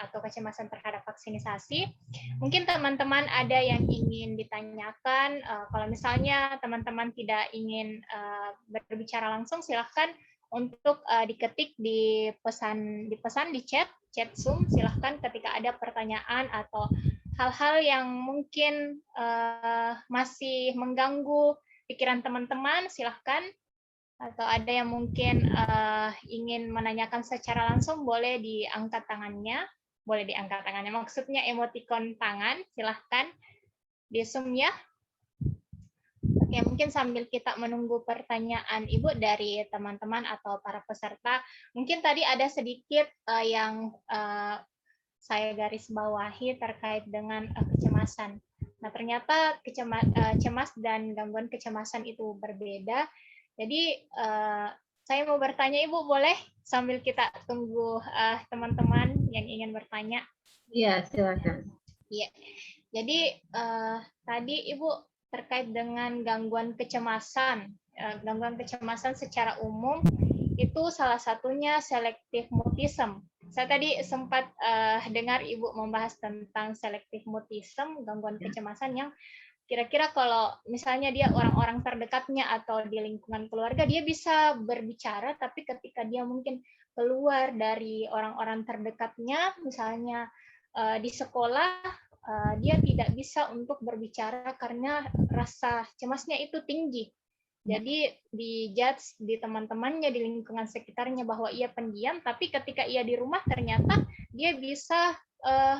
atau kecemasan terhadap vaksinisasi. Mungkin teman-teman ada yang ingin ditanyakan. Kalau misalnya teman-teman tidak ingin berbicara langsung, silahkan untuk diketik di pesan di chat Zoom. Silahkan ketika ada pertanyaan atau hal-hal yang mungkin masih mengganggu pikiran teman-teman, silahkan. Atau ada yang mungkin ingin menanyakan secara langsung, boleh diangkat tangannya. Maksudnya emotikon tangan, silahkan di Zoom ya. Oke, mungkin sambil kita menunggu pertanyaan Ibu dari teman-teman atau para peserta, mungkin tadi ada sedikit yang saya garis bawahi terkait dengan kecemasan. Nah, ternyata cemas dan gangguan kecemasan itu berbeda. Jadi saya mau bertanya Ibu, boleh sambil kita tunggu teman-teman yang ingin bertanya? Iya, silakan. Iya. Jadi tadi Ibu terkait dengan gangguan kecemasan secara umum itu salah satunya selective mutism. Saya tadi sempat dengar Ibu membahas tentang selective mutism, gangguan kecemasan yang kira-kira kalau misalnya dia orang-orang terdekatnya atau di lingkungan keluarga, dia bisa berbicara, tapi ketika dia mungkin keluar dari orang-orang terdekatnya, misalnya di sekolah, dia tidak bisa untuk berbicara karena rasa cemasnya itu tinggi. Jadi dijudge di teman-temannya, di lingkungan sekitarnya bahwa ia pendiam, tapi ketika ia di rumah ternyata dia bisa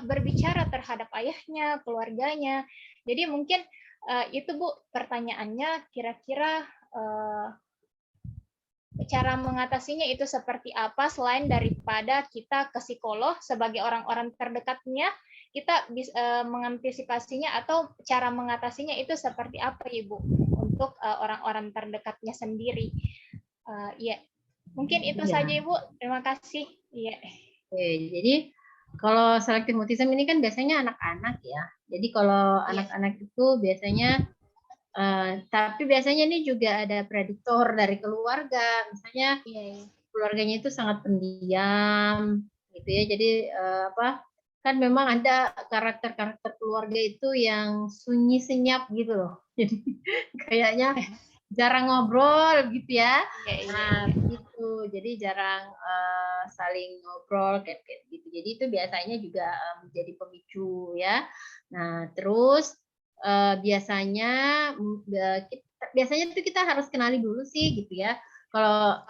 berbicara terhadap ayahnya, keluarganya. Jadi mungkin itu Bu pertanyaannya, kira-kira cara mengatasinya itu seperti apa selain daripada kita ke psikolog sebagai orang-orang terdekatnya, kita bisa mengantisipasinya atau cara mengatasinya itu seperti apa Ibu untuk orang-orang terdekatnya sendiri. Ya. Mungkin itu Iya. saja Ibu. Terima kasih. Iya. Oke, jadi kalau selective mutism ini kan biasanya anak-anak ya. Jadi kalau Iya. anak-anak itu biasanya, tapi biasanya ini juga ada prediktor dari keluarga. Misalnya Iya, iya. keluarganya itu sangat pendiam, gitu ya. Jadi kan memang ada karakter-karakter keluarga itu yang sunyi senyap gitu loh. Jadi kayaknya jarang ngobrol gitu ya. Iya, iya, Nah, iya. begitu. Jadi jarang saling ngobrol kayak gitu. Jadi itu biasanya juga menjadi pemicu ya. Nah, terus biasanya biasanya itu kita harus kenali dulu sih gitu ya. Kalau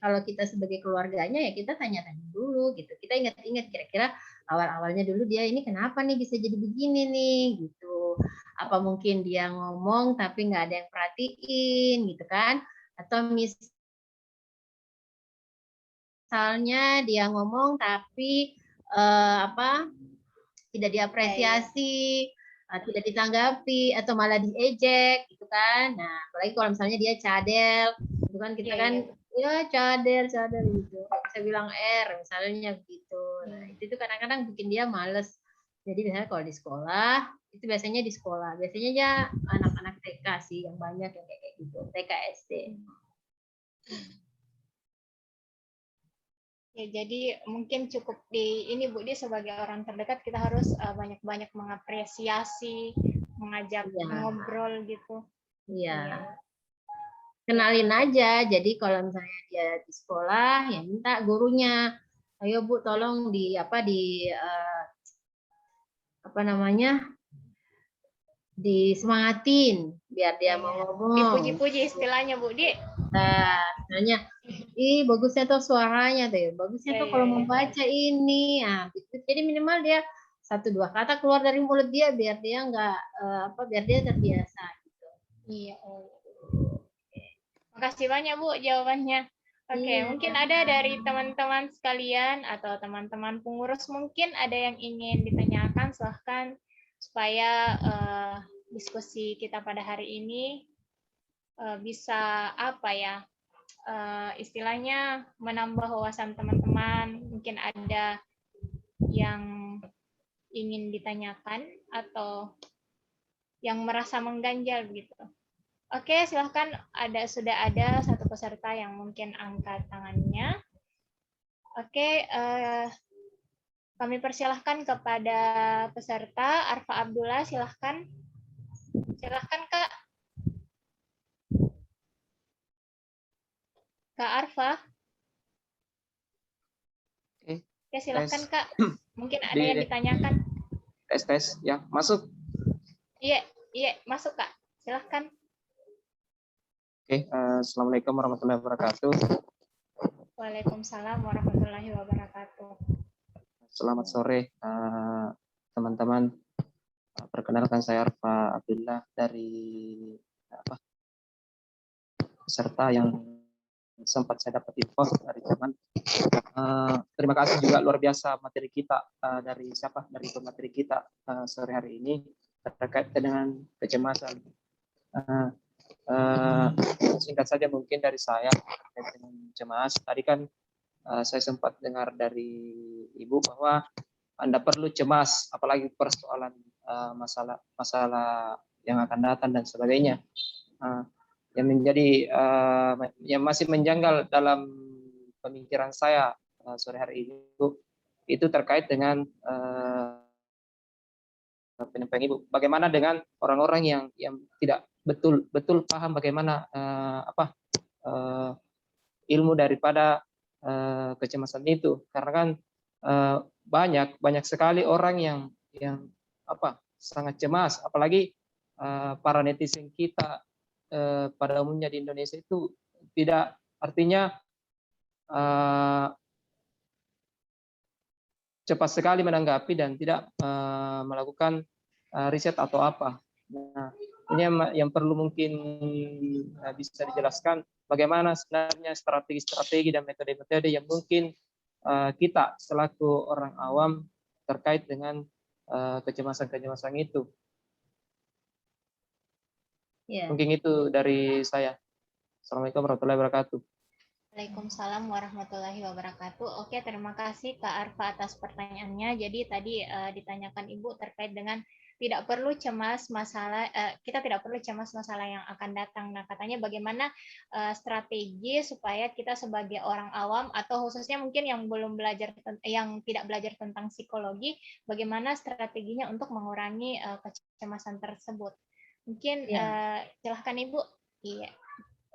kalau kita sebagai keluarganya ya kita tanya-tanya dulu gitu. Kita ingat-ingat kira-kira awal-awalnya dulu dia ini kenapa nih bisa jadi begini nih gitu. Apa mungkin dia ngomong tapi nggak ada yang perhatiin gitu kan? Atau misalnya dia ngomong tapi tidak Iya, iya. diapresiasi, tidak ditanggapi atau malah diejek gitu kan. Nah, apalagi kalau misalnya dia cadel, itu kan kita Iya, kan iya. ya cadel gitu. Bisa bilang misalnya gitu. Nah, Iya. itu kadang-kadang bikin dia males. Jadi biasanya kalau di sekolah, itu biasanya di sekolah. Biasanya ya anak-anak TK sih yang banyak yang kayak gitu, TK SD. Ya, jadi mungkin cukup di ini Bu Di sebagai orang terdekat kita harus banyak-banyak mengapresiasi, mengajak Iya, ngobrol gitu. iya. Iya. Kenalin aja. Jadi kalau misalnya dia di sekolah, ya minta gurunya, ayo Bu, tolong apa namanya, disemangatin biar dia mau Iya. ngomong. Dipuji-puji istilahnya Bu Di. Nah, misalnya, bagusnya tuh suaranya tuh, bagusnya Iya, tuh iya, kalau iya. membaca ini, gitu. Jadi minimal dia satu dua kata keluar dari mulut dia biar dia nggak biar dia terbiasa. Iya. Makasih banyak Bu jawabannya. Oke, Iya. mungkin ada dari teman-teman sekalian atau teman-teman pengurus mungkin ada yang ingin ditanyakan, silahkan supaya diskusi kita pada hari ini bisa apa ya, istilahnya menambah wawasan teman-teman. Mungkin ada yang ingin ditanyakan atau yang merasa mengganjal begitu. Oke, silahkan sudah ada satu peserta yang mungkin angkat tangannya. Oke, kami persilahkan kepada peserta Arfa Abdullah, silahkan. Silahkan Kak. Kak Arfa. Oke, silahkan Kak. Mungkin ada yang ditanyakan. Tes ya, masuk. Iya, iya, masuk Kak. Silahkan. Oke, assalamualaikum warahmatullahi wabarakatuh. Waalaikumsalam warahmatullahi wabarakatuh. Selamat sore teman-teman. Perkenalkan saya Arfa Abdullah dari peserta yang sempat saya dapat info dari teman. Terima kasih juga luar biasa materi kita dari pemateri kita sore hari ini terkait dengan kecemasan. Singkat saja mungkin dari saya terkait dengan cemas. Tadi kan saya sempat dengar dari Ibu bahwa Anda perlu cemas, apalagi persoalan masalah yang akan datang dan sebagainya. Yang menjadi yang masih menjanggal dalam pemikiran saya sore hari ini itu terkait dengan penyampaian Ibu. Bagaimana dengan orang-orang yang tidak betul paham bagaimana ilmu daripada kecemasan itu, karena kan banyak sekali orang yang sangat cemas, apalagi para netizen kita pada umumnya di Indonesia itu tidak, artinya cepat sekali menanggapi dan tidak melakukan riset atau apa. Nah, ini yang perlu mungkin bisa dijelaskan bagaimana sebenarnya strategi-strategi dan metode-metode yang mungkin kita selaku orang awam terkait dengan kecemasan-kecemasan itu. Yeah. Mungkin itu dari saya. Assalamualaikum warahmatullahi wabarakatuh. Waalaikumsalam warahmatullahi wabarakatuh. Oke, terima kasih Kak Arfa atas pertanyaannya. Jadi tadi ditanyakan Ibu terkait dengan tidak perlu cemas masalah kita tidak perlu cemas masalah yang akan datang. Nah, katanya bagaimana strategi supaya kita sebagai orang awam atau khususnya mungkin yang belum belajar yang tidak belajar tentang psikologi, bagaimana strateginya untuk mengurangi kecemasan tersebut. Mungkin Ya. silahkan Ibu. Iya.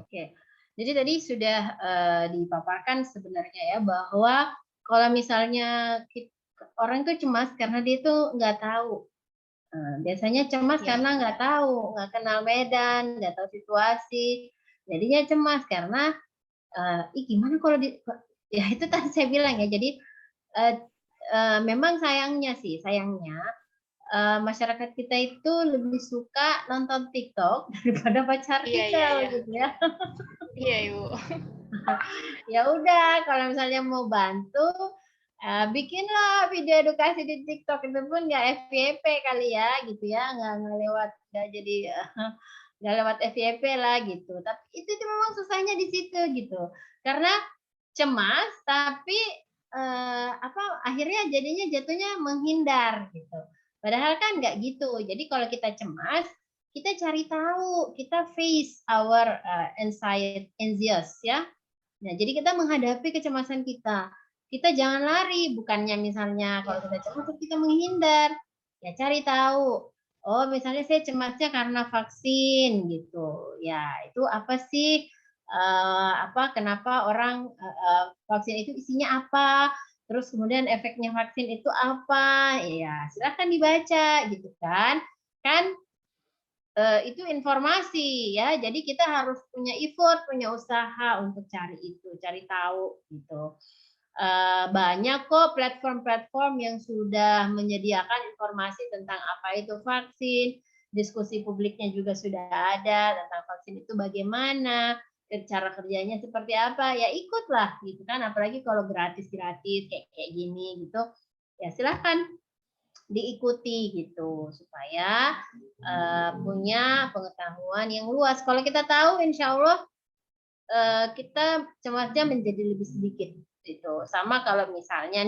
Oke. Jadi tadi sudah dipaparkan sebenarnya ya bahwa kalau misalnya orang itu cemas karena dia itu nggak tahu. Biasanya cemas Ya. karena nggak tahu, nggak kenal medan, nggak tahu situasi. Jadinya cemas karena gimana kalau ya itu tadi saya bilang ya. Jadi memang sayangnya masyarakat kita itu lebih suka nonton TikTok daripada baca artikel gitu ya. Iya, Ibu. Ya udah, kalau misalnya mau bantu, bikinlah video edukasi di TikTok, itu pun nggak FYP kali ya, gitu ya, nggak lewat FYP lah gitu. Tapi itu memang susahnya di situ gitu, karena cemas tapi akhirnya jatuhnya menghindar gitu. Padahal kan nggak gitu. Jadi kalau kita cemas, kita cari tahu, kita face our anxious ya. Nah, jadi kita menghadapi kecemasan kita. Kita jangan lari, bukannya misalnya kalau kita cemas kita menghindar. Ya cari tahu. Oh, misalnya saya cemasnya karena vaksin gitu. Ya, itu apa sih? Kenapa orang vaksin itu isinya apa? Terus kemudian efeknya vaksin itu apa? Ya, silakan dibaca gitu kan. Kan itu informasi ya. Jadi kita harus punya effort, punya usaha untuk cari itu, cari tahu gitu. Banyak kok platform-platform yang sudah menyediakan informasi tentang apa itu vaksin, diskusi publiknya juga sudah ada tentang vaksin itu bagaimana, cara kerjanya seperti apa, ya ikutlah gitu kan, apalagi kalau gratis-gratis kayak gini gitu, ya silahkan diikuti gitu supaya punya pengetahuan yang luas. Kalau kita tahu, insya Allah kita cemasnya menjadi lebih sedikit. Gitu. Sama kalau misalnya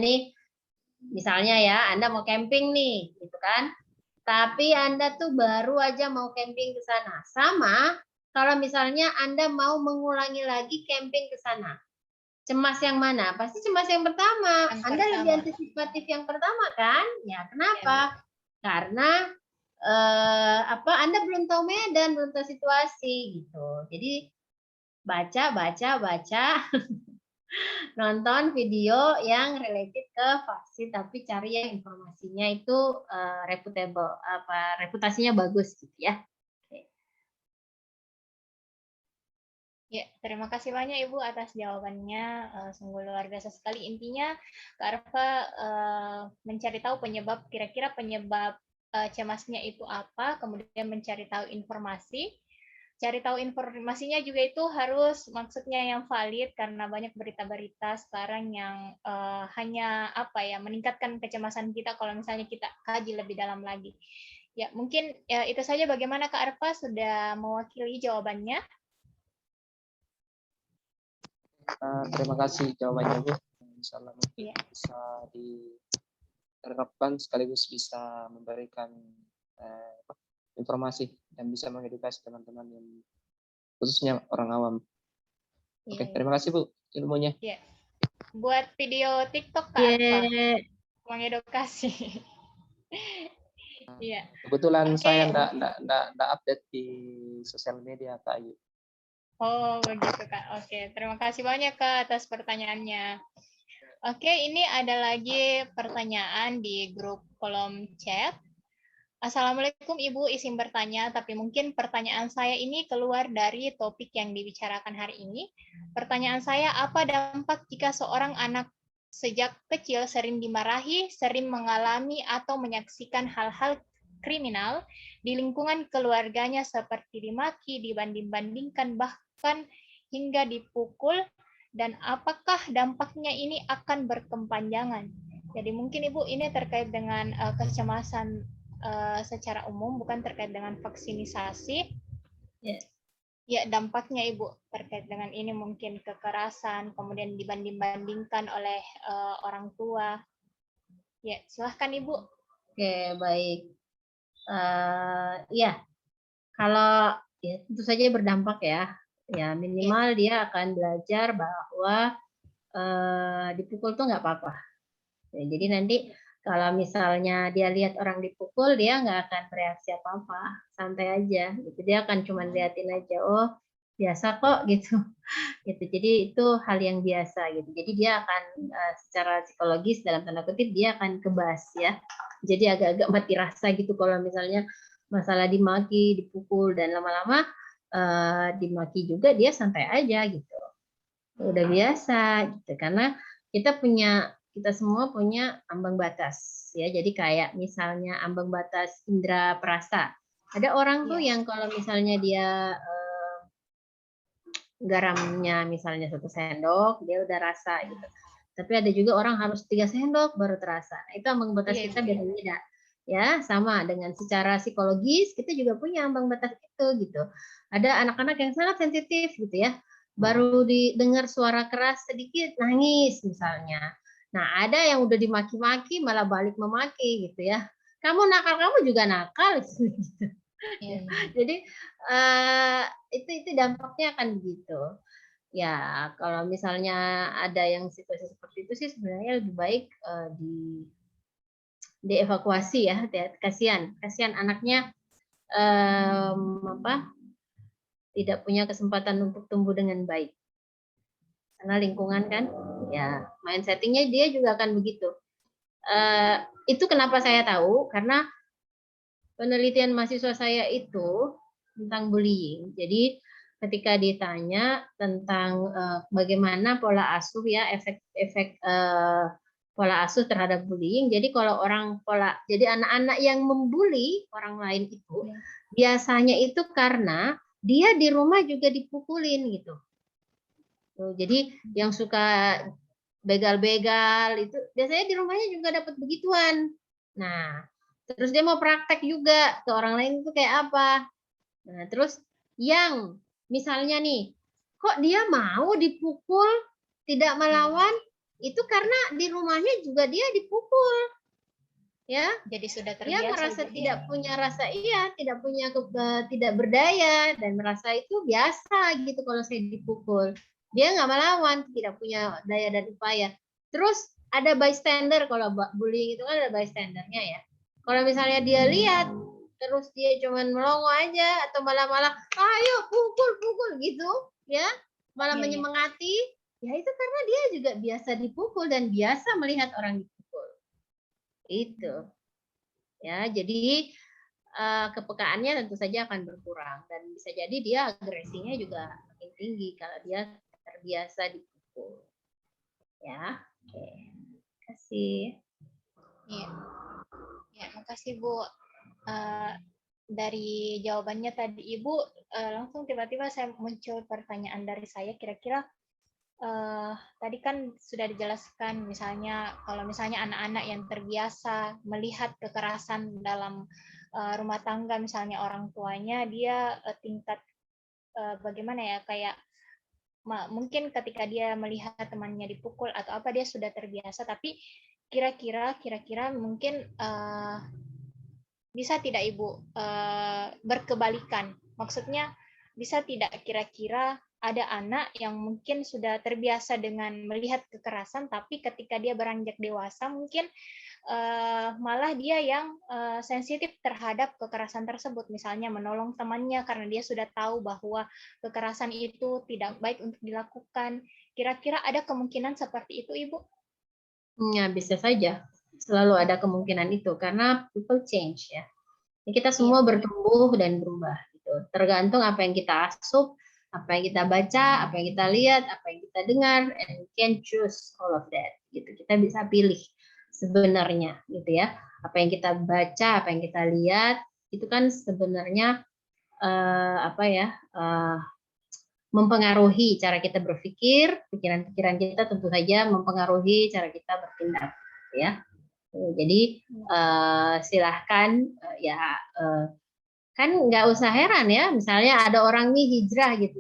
ya, Anda mau camping nih, gitu kan? Tapi Anda tuh baru aja mau camping ke sana. Sama kalau misalnya Anda mau mengulangi lagi camping ke sana. Cemas yang mana? Pasti cemas yang pertama. Anda lebih antisipatif yang pertama kan? Ya, kenapa? Karena Anda belum tahu medan, belum tahu situasi gitu. Jadi baca, nonton video yang related ke vaksin, tapi cari yang informasinya itu reputable, reputasinya bagus gitu ya. Ya, terima kasih banyak Ibu atas jawabannya. Sungguh luar biasa sekali. Intinya, Kak Arfa mencari tahu kira-kira penyebab cemasnya itu apa, kemudian mencari tahu informasi. Cari tahu informasinya juga itu harus maksudnya yang valid, karena banyak berita-berita sekarang yang hanya meningkatkan kecemasan kita kalau misalnya kita kaji lebih dalam lagi. Ya, mungkin itu saja. Bagaimana Kak Arfa, sudah mewakili jawabannya? Terima kasih jawabannya Bu. Insyaallah mungkin bisa diterapkan sekaligus bisa memberikan informasi dan bisa mengedukasi teman-teman yang khususnya orang awam. Oke, terima kasih Bu ilmunya. Yeah. Buat video TikTok Kak Arfa, mengedukasi. Iya. Kebetulan saya enggak update di sosial media Kak Ayu. Oh, begitu Kak. Oke, terima kasih banyak Kak atas pertanyaannya. Oke, ini ada lagi pertanyaan di grup kolom chat. Assalamualaikum Ibu, izin bertanya, tapi mungkin pertanyaan saya ini keluar dari topik yang dibicarakan hari ini. Pertanyaan saya, apa dampak jika seorang anak sejak kecil sering dimarahi, sering mengalami atau menyaksikan hal-hal kriminal di lingkungan keluarganya seperti dimaki, dibanding-bandingkan, bahkan hingga dipukul, dan apakah dampaknya ini akan berkepanjangan? Jadi mungkin Ibu ini terkait dengan kecemasan secara umum, bukan terkait dengan vaksinisasi. Yes. Ya, dampaknya Ibu terkait dengan ini mungkin kekerasan, kemudian dibanding-bandingkan oleh orang tua. Ya, silahkan Ibu. Oke, baik. Ya, kalau ya tentu saja berdampak ya. Ya minimal dia akan belajar bahwa dipukul tuh nggak apa-apa. Ya, jadi nanti kalau misalnya dia lihat orang dipukul, dia nggak akan bereaksi apa-apa, santai aja. Gitu. Dia akan cuma liatin aja, oh biasa kok gitu. Gitu. Jadi itu hal yang biasa gitu. Jadi dia akan secara psikologis dalam tanda kutip dia akan kebas ya. Jadi agak-agak mati rasa gitu kalau misalnya masalah dimaki, dipukul dan lama-lama dimaki juga dia santai aja gitu. Udah biasa gitu karena kita semua punya ambang batas ya. Jadi kayak misalnya ambang batas indera perasa. Ada orang tuh yang kalau misalnya dia garamnya misalnya 1 sendok dia udah rasa gitu. Tapi ada juga orang harus 3 sendok baru terasa. Nah, itu ambang batas kita beda-beda. Ya, sama dengan secara psikologis kita juga punya ambang batas itu gitu. Ada anak-anak yang sangat sensitif gitu ya. Baru didengar suara keras sedikit nangis misalnya. Nah, ada yang udah dimaki-maki malah balik memaki gitu ya. Kamu nakal, kamu juga nakal gitu. Jadi itu dampaknya akan begitu. Ya, kalau misalnya ada yang situasi seperti itu sih sebenarnya lebih baik dievakuasi ya. Kasihan anaknya tidak punya kesempatan untuk tumbuh dengan baik. Karena lingkungan kan, ya main settingnya dia juga akan begitu. Itu kenapa saya tahu karena penelitian mahasiswa saya itu tentang bullying. Jadi ketika ditanya tentang bagaimana pola asuh ya efek pola asuh terhadap bullying. Jadi kalau jadi anak-anak yang membuli orang lain itu biasanya itu karena dia di rumah juga dipukulin gitu. Jadi yang suka begal-begal itu biasanya di rumahnya juga dapat begituan. Nah, terus dia mau praktek juga ke orang lain itu kayak apa. Nah, terus yang misalnya nih, kok dia mau dipukul, tidak melawan, itu karena di rumahnya juga dia dipukul. Ya, jadi sudah terbiasa. Dia merasa tidak punya rasa tidak berdaya dan merasa itu biasa gitu kalau saya dipukul. Dia nggak melawan, tidak punya daya dan upaya. Terus ada bystander, kalau bullying itu kan ada bystandernya ya. Kalau misalnya dia lihat terus dia cuman melongo aja atau malah ayo pukul gitu ya, malah menyemangati, ya itu karena dia juga biasa dipukul dan biasa melihat orang dipukul. Itu. Ya, jadi kepekaannya tentu saja akan berkurang dan bisa jadi dia agresinya juga makin tinggi kalau dia terbiasa dipukul. Ya, oke. Terima kasih. Ya, makasih Bu. Dari jawabannya tadi Ibu, langsung tiba-tiba saya muncul pertanyaan dari saya, kira-kira tadi kan sudah dijelaskan misalnya kalau misalnya anak-anak yang terbiasa melihat kekerasan dalam rumah tangga, misalnya orang tuanya dia tingkat bagaimana ya, kayak mungkin ketika dia melihat temannya dipukul atau apa dia sudah terbiasa, tapi kira-kira mungkin bisa tidak Ibu berkebalikan? Maksudnya bisa tidak kira-kira ada anak yang mungkin sudah terbiasa dengan melihat kekerasan, tapi ketika dia beranjak dewasa mungkin malah dia yang sensitif terhadap kekerasan tersebut, misalnya menolong temannya karena dia sudah tahu bahwa kekerasan itu tidak baik untuk dilakukan. Kira-kira ada kemungkinan seperti itu, Ibu? Ya, bisa saja. Selalu ada kemungkinan itu karena people change ya. Kita semua bertumbuh dan berubah gitu. Tergantung apa yang kita asup, apa yang kita baca, apa yang kita lihat, apa yang kita dengar, and we can choose all of that gitu. Kita bisa pilih sebenarnya gitu ya. Apa yang kita baca, apa yang kita lihat itu kan sebenarnya mempengaruhi cara kita berpikir, pikiran-pikiran kita tentu saja mempengaruhi cara kita bertindak ya. Jadi silahkan kan nggak usah heran ya, misalnya ada orang nih hijrah gitu,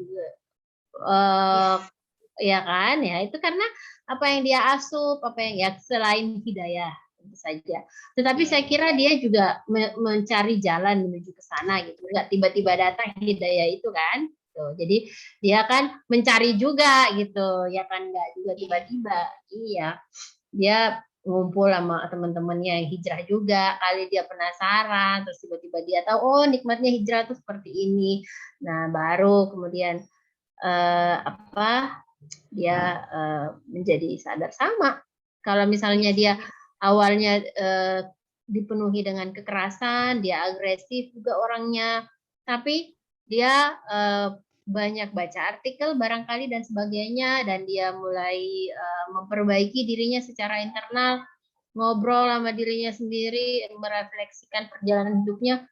ya kan, ya itu karena apa yang dia asup, apa yang ya selain hidayah tentu saja. Tetapi saya kira dia juga mencari jalan menuju ke sana gitu, nggak tiba-tiba datang hidayah itu kan. Tuh, jadi dia kan mencari juga gitu, ya kan nggak juga tiba-tiba. Iya, dia ngumpul sama teman-temannya yang hijrah juga, kali dia penasaran, terus tiba-tiba dia tahu, oh nikmatnya hijrah tuh seperti ini. Nah baru kemudian dia menjadi sadar. Sama kalau misalnya dia awalnya dipenuhi dengan kekerasan, dia agresif juga orangnya, tapi dia banyak baca artikel barangkali dan sebagainya, dan dia mulai memperbaiki dirinya secara internal, ngobrol sama dirinya sendiri, merefleksikan perjalanan hidupnya,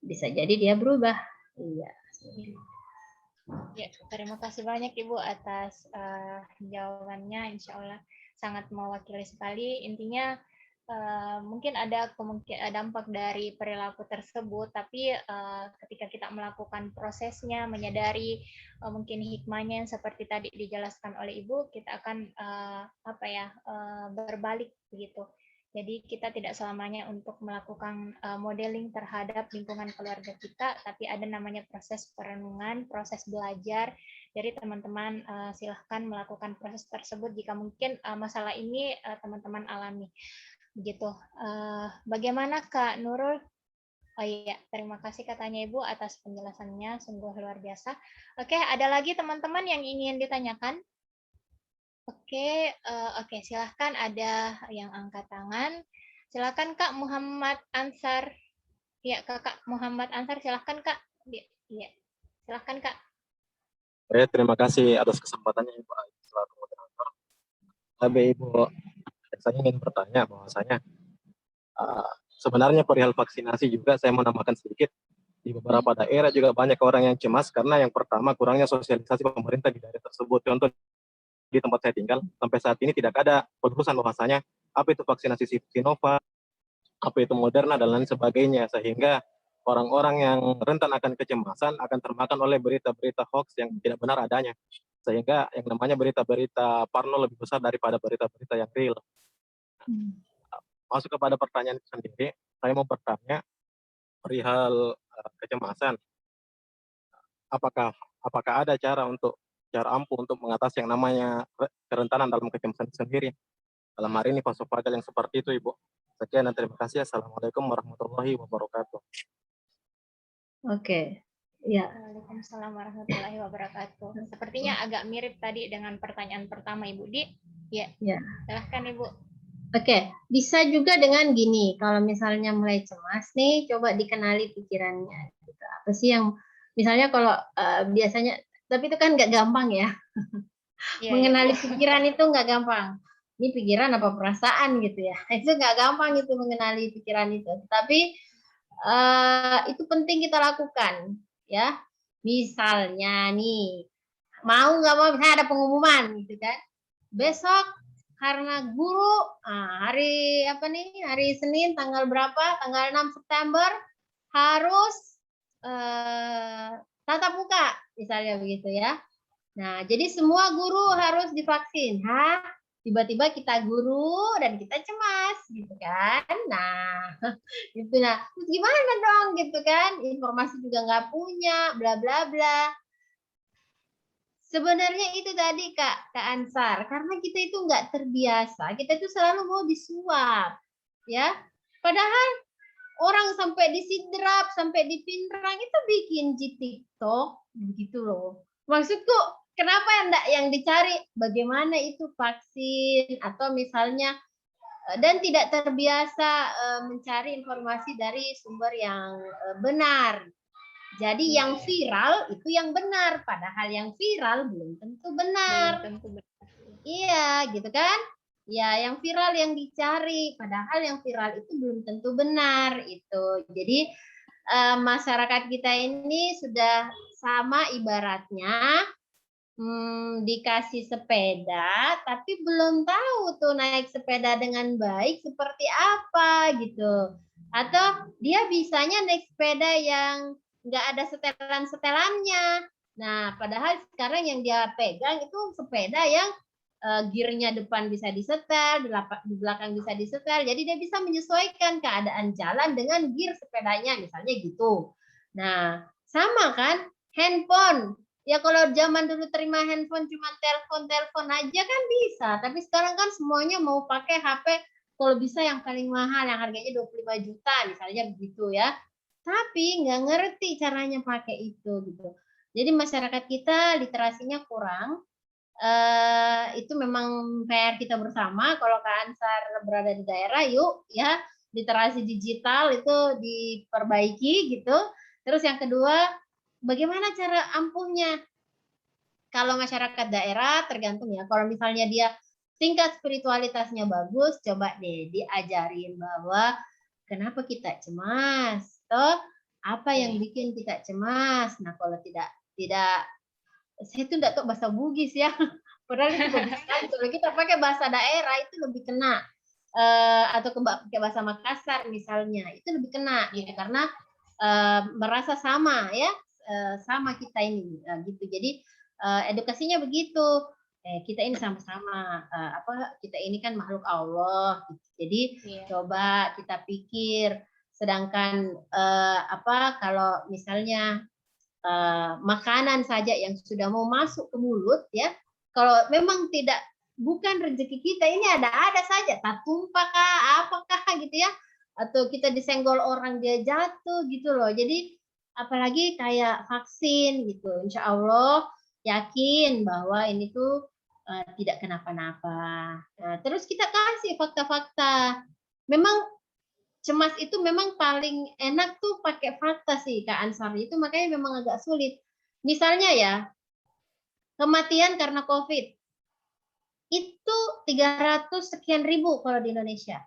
bisa jadi dia berubah. Iya. Ya, terima kasih banyak Ibu atas jawabannya. Insya Allah sangat mewakili sekali. Intinya mungkin ada dampak dari perilaku tersebut, tapi ketika kita melakukan prosesnya, menyadari mungkin hikmahnya yang seperti tadi dijelaskan oleh Ibu, kita akan berbalik begitu. Jadi kita tidak selamanya untuk melakukan modeling terhadap lingkungan keluarga kita, tapi ada namanya proses perenungan, proses belajar. Jadi teman-teman silahkan melakukan proses tersebut jika mungkin masalah ini teman-teman alami. Begitu. Bagaimana Kak Nurul? Oh iya, terima kasih katanya Ibu atas penjelasannya, sungguh luar biasa. Oke, ada lagi teman-teman yang ingin ditanyakan? Oke, silahkan, ada yang angkat tangan. Silahkan Kak Muhammad Ansar. Ya, Kakak Muhammad Ansar, silahkan Kak. Ya, silahkan Kak. Terima kasih atas kesempatannya Ibu selaku moderator. Tapi Ibu, saya ingin bertanya bahwasanya sebenarnya perihal vaksinasi juga saya mau nambahkan sedikit. Di beberapa daerah juga banyak orang yang cemas karena yang pertama kurangnya sosialisasi pemerintah di daerah tersebut. Contoh di tempat saya tinggal sampai saat ini tidak ada penelusuran bahwasanya apa itu vaksinasi Sinovac, apa itu Moderna dan lain sebagainya, sehingga orang-orang yang rentan akan kecemasan akan termakan oleh berita-berita hoax yang tidak benar adanya, sehingga yang namanya berita-berita parno lebih besar daripada berita-berita yang real. Masuk kepada pertanyaan itu sendiri, saya mau bertanya perihal kecemasan. Apakah ada cara ampuh untuk mengatasi yang namanya kerentanan dalam kecemasan sendiri? Dalam hari ini vasovagal yang seperti itu, Ibu. Sekian dan terima kasih. Assalamualaikum warahmatullahi wabarakatuh. Oke. Ya. Waalaikumsalam warahmatullahi wabarakatuh. Sepertinya agak mirip tadi dengan pertanyaan pertama Ibu Di. Ya. Silahkan Ibu. Oke, bisa juga dengan gini, kalau misalnya mulai cemas nih, coba dikenali pikirannya. Gitu. Apa sih yang, misalnya kalau biasanya, tapi itu kan nggak gampang ya. Mengenali pikiran itu nggak gampang. Ini pikiran apa perasaan gitu ya. Itu nggak gampang itu mengenali pikiran itu. Tapi itu penting kita lakukan. Ya, misalnya nih, mau nggak mau, misalnya ada pengumuman gitu kan. Besok karena guru hari Senin tanggal berapa, tanggal 6 September harus tatap muka misalnya begitu ya. Nah, jadi semua guru harus divaksin. Tiba-tiba kita guru dan kita cemas gitu kan. Nah, gitu. Nah, terus gimana dong gitu kan? Informasi juga nggak punya, bla bla bla. Sebenarnya itu tadi Kak Ansar, karena kita itu nggak terbiasa, kita itu selalu mau disuap, ya. Padahal orang sampai disidrap, sampai dipinrang itu bikin di TikTok, begitu loh. Maksudku, kenapa enggak yang dicari bagaimana itu vaksin atau misalnya dan tidak terbiasa mencari informasi dari sumber yang benar. Jadi yang viral itu yang benar, padahal yang viral belum tentu benar. Iya, gitu kan? Ya, yang viral yang dicari, padahal yang viral itu belum tentu benar itu. Jadi masyarakat kita ini sudah sama ibaratnya dikasih sepeda, tapi belum tahu tuh naik sepeda dengan baik seperti apa gitu. Atau dia bisanya naik sepeda yang nggak ada setelan-setelannya. Nah, padahal sekarang yang dia pegang itu sepeda yang gearnya depan bisa disetel, di belakang bisa disetel. Jadi dia bisa menyesuaikan keadaan jalan dengan gear sepedanya, misalnya gitu. Nah, sama kan handphone. Ya kalau zaman dulu terima handphone cuma telepon-telepon aja kan bisa. Tapi sekarang kan semuanya mau pakai HP kalau bisa yang paling mahal yang harganya 25 juta misalnya begitu ya. Tapi nggak ngerti caranya pakai itu gitu. Jadi masyarakat kita literasinya kurang. Itu memang PR kita bersama. Kalau Kak Ansar berada di daerah, yuk ya literasi digital itu diperbaiki gitu. Terus yang kedua, bagaimana cara ampuhnya? Kalau masyarakat daerah tergantung ya. Kalau misalnya dia tingkat spiritualitasnya bagus, coba deh diajarin bahwa kenapa kita cemas, toh apa yang bikin kita cemas. Nah kalau tidak saya tuh enggak tahu bahasa Bugis ya. Padahal itu bagus sekali. Kalau kita pakai bahasa daerah itu lebih kena. Atau pakai bahasa Makassar misalnya, itu lebih kena gitu karena merasa sama ya, sama kita ini gitu. Jadi edukasinya begitu. Kita ini sama-sama kita ini kan makhluk Allah. Gitu. Jadi coba kita pikir. Sedangkan kalau misalnya makanan saja yang sudah mau masuk ke mulut ya, kalau memang bukan rezeki kita, ini ada saja, tak tumpah kah, apakah gitu ya, atau kita disenggol orang dia jatuh gitu loh. Jadi apalagi kayak vaksin gitu, insya Allah yakin bahwa ini tuh tidak kenapa-napa. Nah, terus kita kasih fakta-fakta. Memang cemas itu memang paling enak tuh pakai fakta sih Kak Ansar. Itu makanya memang agak sulit. Misalnya ya, kematian karena COVID. Itu 300 sekian ribu kalau di Indonesia.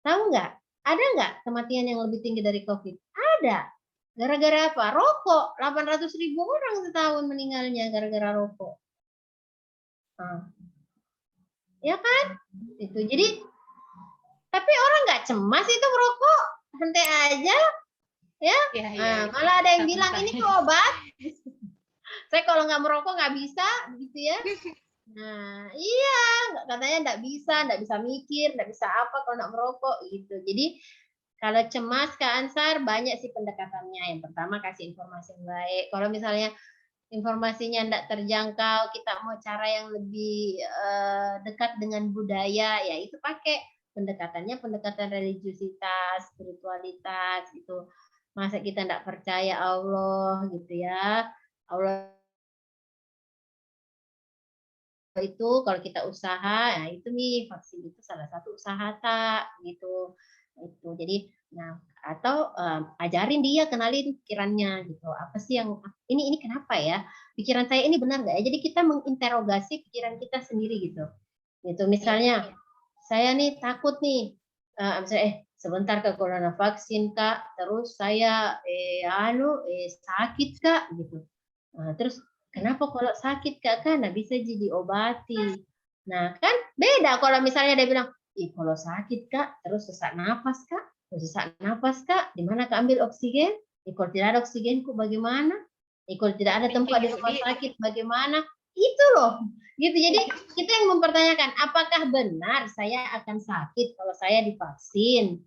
Tahu nggak? Ada nggak kematian yang lebih tinggi dari COVID? Ada. Gara-gara apa? Rokok. 800 ribu orang setahun meninggalnya gara-gara rokok. Nah. Ya kan? Itu. Jadi tapi orang nggak cemas itu merokok, santai aja, ya. Malah ada yang bilang ini tuh obat. Saya kalau nggak merokok nggak bisa, gitu ya. Nah, iya, katanya nggak bisa mikir, nggak bisa apa kalau nggak merokok, gitu. Jadi kalau cemas Kak Ansar banyak sih pendekatannya. Yang pertama kasih informasi yang baik. Kalau misalnya informasinya tidak terjangkau, kita mau cara yang lebih dekat dengan budaya, ya itu pakai pendekatannya pendekatan religiusitas, spiritualitas gitu. Masa kita tidak percaya Allah gitu ya. Allah itu kalau kita usaha, nah itu nih vaksin itu salah satu usaha tak gitu. Itu jadi atau ajarin dia, kenalin pikirannya gitu. Apa sih yang ini kenapa ya? Pikiran saya ini benar nggak ya? Jadi kita menginterogasi pikiran kita sendiri gitu. Gitu misalnya saya nih takut nih sebentar ke corona vaksin Kak, terus saya sakit Kak gitu. Nah, terus kenapa kalau sakit Kak? Karena bisa jadi obati. Nah, kan beda kalau misalnya dia bilang, kalau sakit Kak, terus sesak napas Kak, di mana Kak ambil oksigen? Kalau tidak ada oksigen kok bagaimana? Kalau tidak ada tempat di rumah sakit bagaimana? Itu loh. Gitu. Jadi kita yang mempertanyakan, apakah benar saya akan sakit kalau saya divaksin?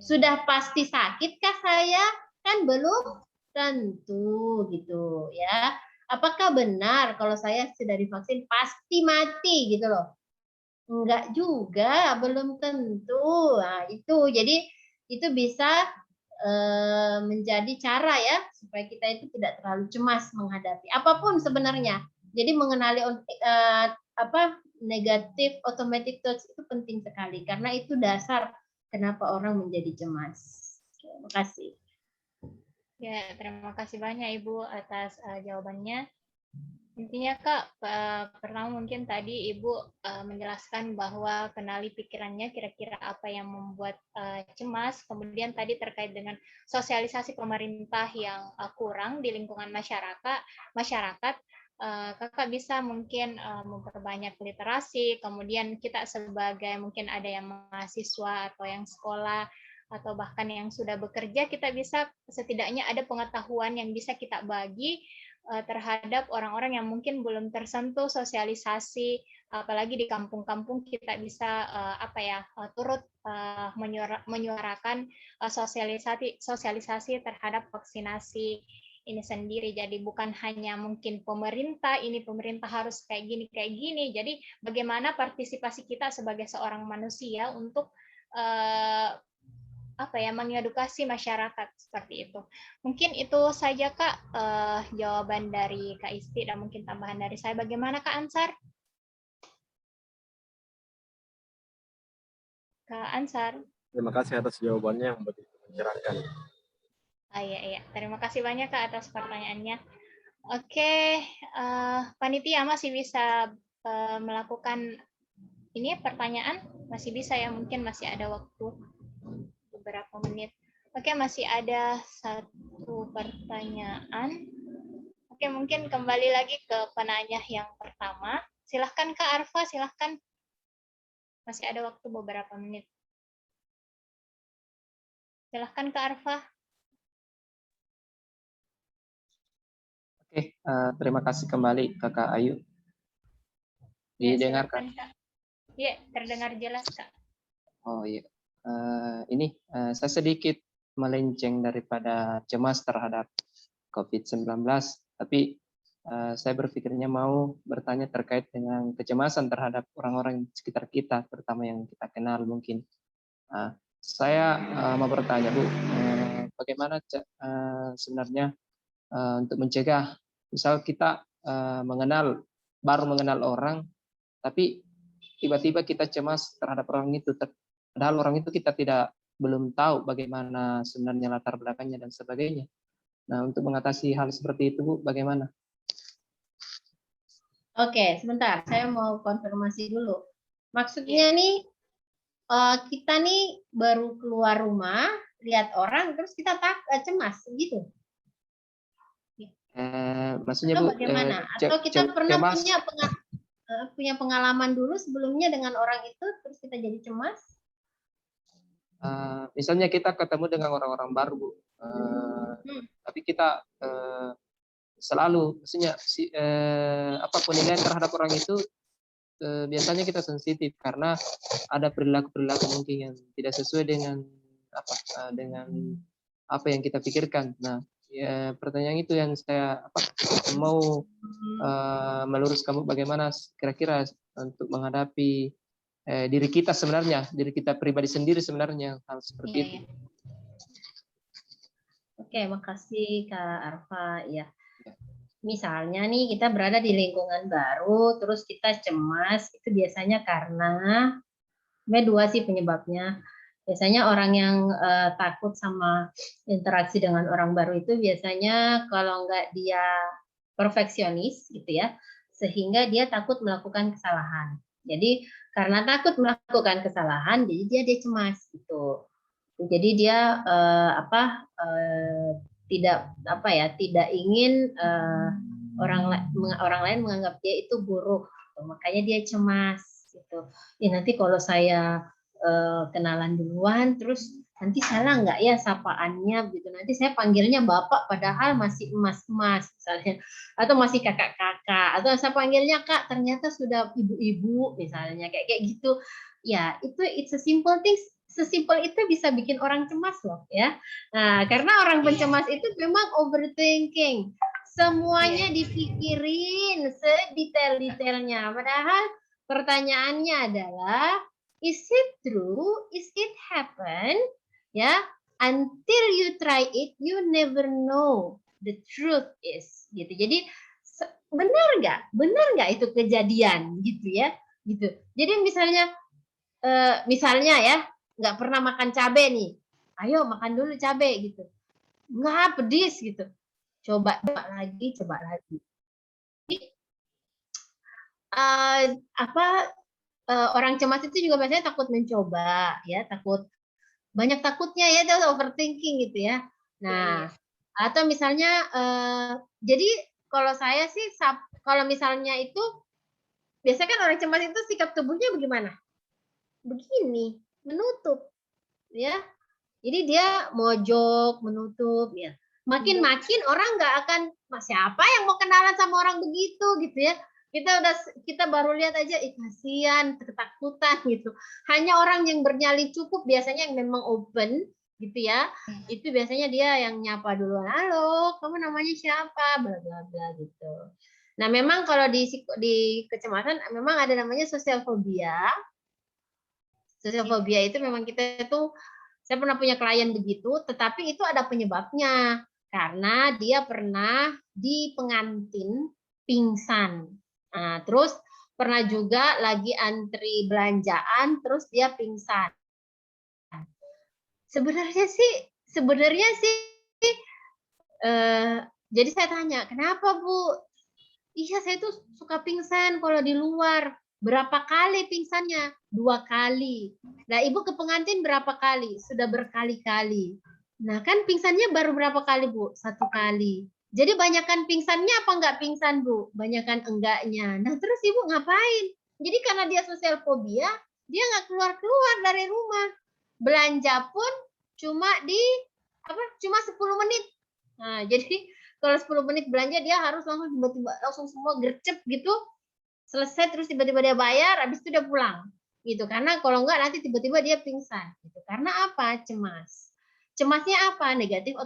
Sudah pasti sakitkah saya? Kan belum tentu gitu ya. Apakah benar kalau saya sudah divaksin pasti mati gitu loh? Enggak juga, belum tentu. Nah, itu jadi itu bisa menjadi cara ya supaya kita itu tidak terlalu cemas menghadapi apapun sebenarnya. Jadi mengenali negatif automatic thoughts itu penting sekali karena itu dasar kenapa orang menjadi cemas. Terima kasih. Ya, terima kasih banyak Ibu atas jawabannya. Intinya Kak, pertama mungkin tadi Ibu menjelaskan bahwa kenali pikirannya kira-kira apa yang membuat cemas. Kemudian tadi terkait dengan sosialisasi pemerintah yang kurang di lingkungan masyarakat. Kakak bisa mungkin memperbanyak literasi. Kemudian kita sebagai mungkin ada yang mahasiswa atau yang sekolah atau bahkan yang sudah bekerja, kita bisa setidaknya ada pengetahuan yang bisa kita bagi terhadap orang-orang yang mungkin belum tersentuh sosialisasi, apalagi di kampung-kampung kita bisa turut menyuarakan sosialisasi terhadap vaksinasi ini sendiri. Jadi bukan hanya mungkin pemerintah harus kayak gini. Jadi bagaimana partisipasi kita sebagai seorang manusia untuk mengedukasi masyarakat seperti itu. Mungkin itu saja Kak jawaban dari Kak Isti dan mungkin tambahan dari saya. Bagaimana Kak Ansar? Kak Ansar. Terima kasih atas jawabannya yang begitu mencerahkan. Iya. Terima kasih banyak Kak atas pertanyaannya. Oke, panitia masih bisa melakukan ini pertanyaan? Masih bisa ya, mungkin masih ada waktu beberapa menit. Oke, masih ada satu pertanyaan. Oke, mungkin kembali lagi ke penanya yang pertama. Silahkan Kak Arfa, silahkan. Masih ada waktu beberapa menit. Silahkan Kak Arfa. Oke, terima kasih kembali Kakak Ayu. Didengarkan? Iya, terdengar jelas Kak. Oh iya. Saya sedikit melenceng daripada cemas terhadap COVID-19, tapi saya berpikirnya mau bertanya terkait dengan kecemasan terhadap orang-orang sekitar kita, terutama yang kita kenal mungkin. Saya mau bertanya, Bu, bagaimana sebenarnya untuk mencegah, misal kita baru mengenal orang, tapi tiba-tiba kita cemas terhadap orang itu, padahal orang itu kita belum tahu bagaimana sebenarnya latar belakangnya dan sebagainya. Nah, untuk mengatasi hal seperti itu, Bu, bagaimana? Oke, sebentar. Saya mau konfirmasi dulu. Maksudnya nih, kita nih baru keluar rumah, lihat orang, terus kita cemas, gitu? Maksudnya, Bu, bagaimana? Atau kita pernah punya pengalaman dulu sebelumnya dengan orang itu, terus kita jadi cemas? Misalnya kita ketemu dengan orang-orang baru, Bu, tapi kita selalu, maksudnya penilaian terhadap orang itu biasanya kita sensitif karena ada perilaku-perilaku mungkin yang tidak sesuai dengan apa yang kita pikirkan. Nah, ya, pertanyaan itu yang saya mau melurus kamu, bagaimana kira-kira untuk menghadapi diri kita sebenarnya, diri kita pribadi sendiri sebenarnya hal seperti itu. Oke, makasih Kak Arfa. Ya, misalnya nih kita berada di lingkungan baru, terus kita cemas, itu biasanya karena dua sih penyebabnya. Biasanya orang yang takut sama interaksi dengan orang baru itu biasanya kalau nggak dia perfeksionis gitu ya, sehingga dia takut melakukan kesalahan. Jadi karena takut melakukan kesalahan, jadi dia cemas gitu. Jadi dia tidak ingin orang lain menganggap dia itu buruk, gitu. Makanya dia cemas gitu. Ya, nanti kalau saya kenalan duluan, terus nanti salah nggak ya sapaannya gitu. Nanti saya panggilnya bapak padahal masih emas-emas misalnya, atau masih kakak-kakak, atau saya panggilnya kak ternyata sudah ibu-ibu misalnya, kayak gitu. Ya, it's a simple thing. Sesimpel itu bisa bikin orang cemas loh ya. Nah, karena orang pencemas itu memang overthinking. Semuanya dipikirin sedetail-detailnya. Padahal pertanyaannya adalah, is it true? Is it happen? Ya, until you try it, you never know the truth is. Gitu. Jadi benar nggak itu kejadian gitu ya? Gitu. Jadi misalnya ya, nggak pernah makan cabai nih, ayo makan dulu cabai gitu, nggak pedis gitu, coba lagi. Orang cemas itu juga biasanya takut mencoba ya, banyak takutnya ya, itu overthinking gitu ya. Nah, atau misalnya jadi kalau saya sih kalau misalnya itu biasanya kan orang cemas itu sikap tubuhnya bagaimana? Begini, menutup ya, Jadi dia mojok, menutup ya. Makin-makin orang nggak akan, siapa yang mau kenalan sama orang begitu gitu ya. Kita baru lihat aja, kasihan, ketakutan gitu. Hanya orang yang bernyali cukup biasanya yang memang open gitu ya. Itu biasanya dia yang nyapa duluan, halo, kamu namanya siapa, bla bla bla gitu. Nah, memang kalau di kecemasan memang ada namanya sosial fobia. Sosial fobia itu memang kita itu, saya pernah punya klien begitu, tetapi itu ada penyebabnya. Karena dia pernah di pengantin pingsan. Nah, terus pernah juga lagi antri belanjaan, terus dia pingsan. Sebenarnya sih, jadi saya tanya, kenapa Bu? Iya, saya tuh suka pingsan kalau di luar. Berapa kali pingsannya? 2 kali. Nah, Ibu ke pengantin berapa kali? Sudah berkali-kali. Nah, kan pingsannya baru berapa kali, Bu? 1 kali. Jadi banyakan pingsannya apa enggak pingsan, Bu? Banyakan enggaknya. Nah, terus Ibu ngapain? Jadi karena dia sosial fobia, dia nggak keluar-keluar dari rumah. Belanja pun cuma cuma 10 menit. Nah, jadi kalau 10 menit belanja dia harus langsung tiba-tiba langsung semua gercep gitu, selesai terus tiba-tiba dia bayar, habis itu dia pulang gitu. Karena kalau enggak nanti tiba-tiba dia pingsan gitu. Karena apa? Cemas. Cemasnya apa? Negatif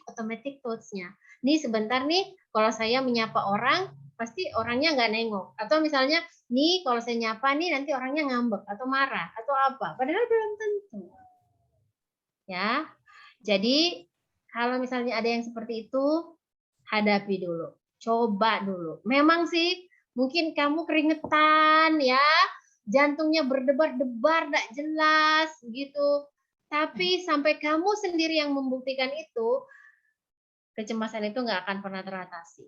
automatic thoughts-nya. Nih sebentar nih, kalau saya menyapa orang pasti orangnya nggak nengok, atau misalnya nih kalau saya nyapa nih nanti orangnya ngambek atau marah atau apa, padahal belum tentu ya. Jadi kalau misalnya ada yang seperti itu, hadapi dulu, coba dulu. Memang sih mungkin kamu keringetan ya, jantungnya berdebar-debar, tidak jelas gitu. Tapi sampai kamu sendiri yang membuktikan itu, kecemasan itu nggak akan pernah teratasi.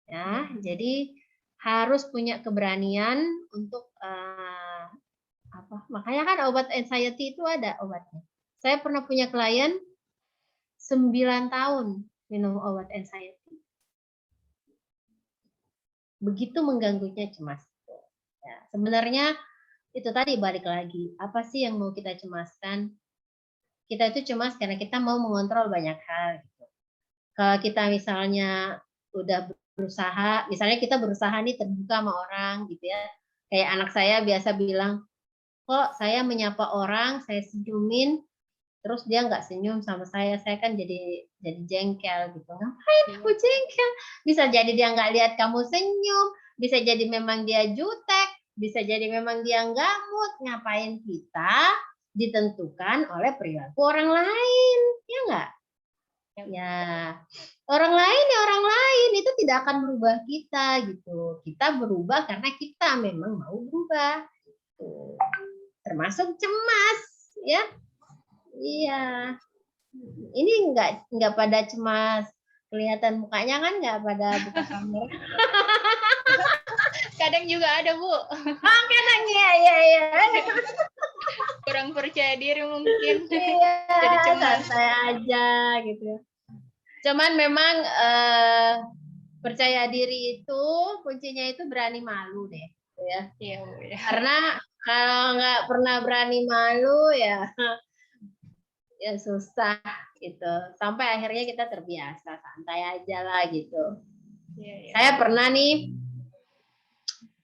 Ya, jadi harus punya keberanian untuk makanya kan obat anxiety itu ada obatnya. Saya pernah punya klien 9 tahun minum obat anxiety. Begitu mengganggunya cemas. Ya, sebenarnya itu tadi balik lagi, apa sih yang mau kita cemaskan? Kita itu cemas karena kita mau mengontrol banyak hal. Gitu. Kalau kita misalnya udah berusaha, misalnya kita berusaha nih terbuka sama orang gitu ya. Kayak anak saya biasa bilang, kok saya menyapa orang, saya senyumin, terus dia nggak senyum sama saya kan jadi jengkel gitu. Ngapain aku jengkel? Bisa jadi dia nggak lihat kamu senyum, bisa jadi memang dia jutek, bisa jadi memang dia nggak mood. Ngapain kita ditentukan oleh perilaku orang lain, ya nggak? Ya, orang lain itu tidak akan merubah kita gitu. Kita berubah karena kita memang mau berubah. Gitu. Termasuk cemas, ya. Iya. Ini enggak pada cemas. Kelihatan mukanya kan enggak pada buka kamera. Kadang juga ada, Bu. Kadang ya. Kurang percaya diri mungkin. Iya, jadi cemas. santai aja gitu. Cuman memang percaya diri itu kuncinya itu berani malu deh, ya. Iya, Bu. Ya. Karena kalau nggak pernah berani malu ya susah gitu. Sampai akhirnya kita terbiasa, santai aja lah gitu. Ya. Saya pernah nih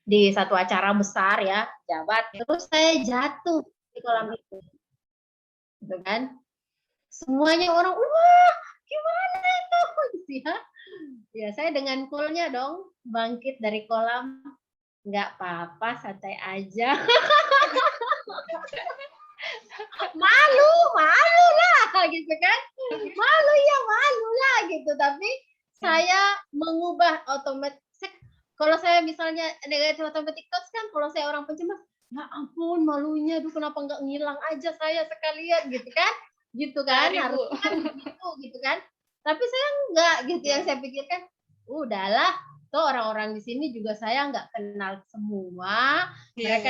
di satu acara besar ya, jabat, terus saya jatuh di kolam itu. Gitu kan. Semuanya orang, wah gimana itu? Gitu ya. Ya saya dengan coolnya dong bangkit dari kolam. Nggak apa-apa, santai aja. malu lah gitu kan, malu lah gitu. Tapi saya mengubah otomatis. Kalau saya misalnya negatif automatic thoughts kan, kalau saya orang pencemas, ya ampun malunya, kenapa nggak ngilang aja saya sekalian gitu kan, harusnya kan gitu kan. Tapi saya nggak gitu, yang saya pikirkan udahlah, tuh orang-orang di sini juga saya nggak kenal semua, mereka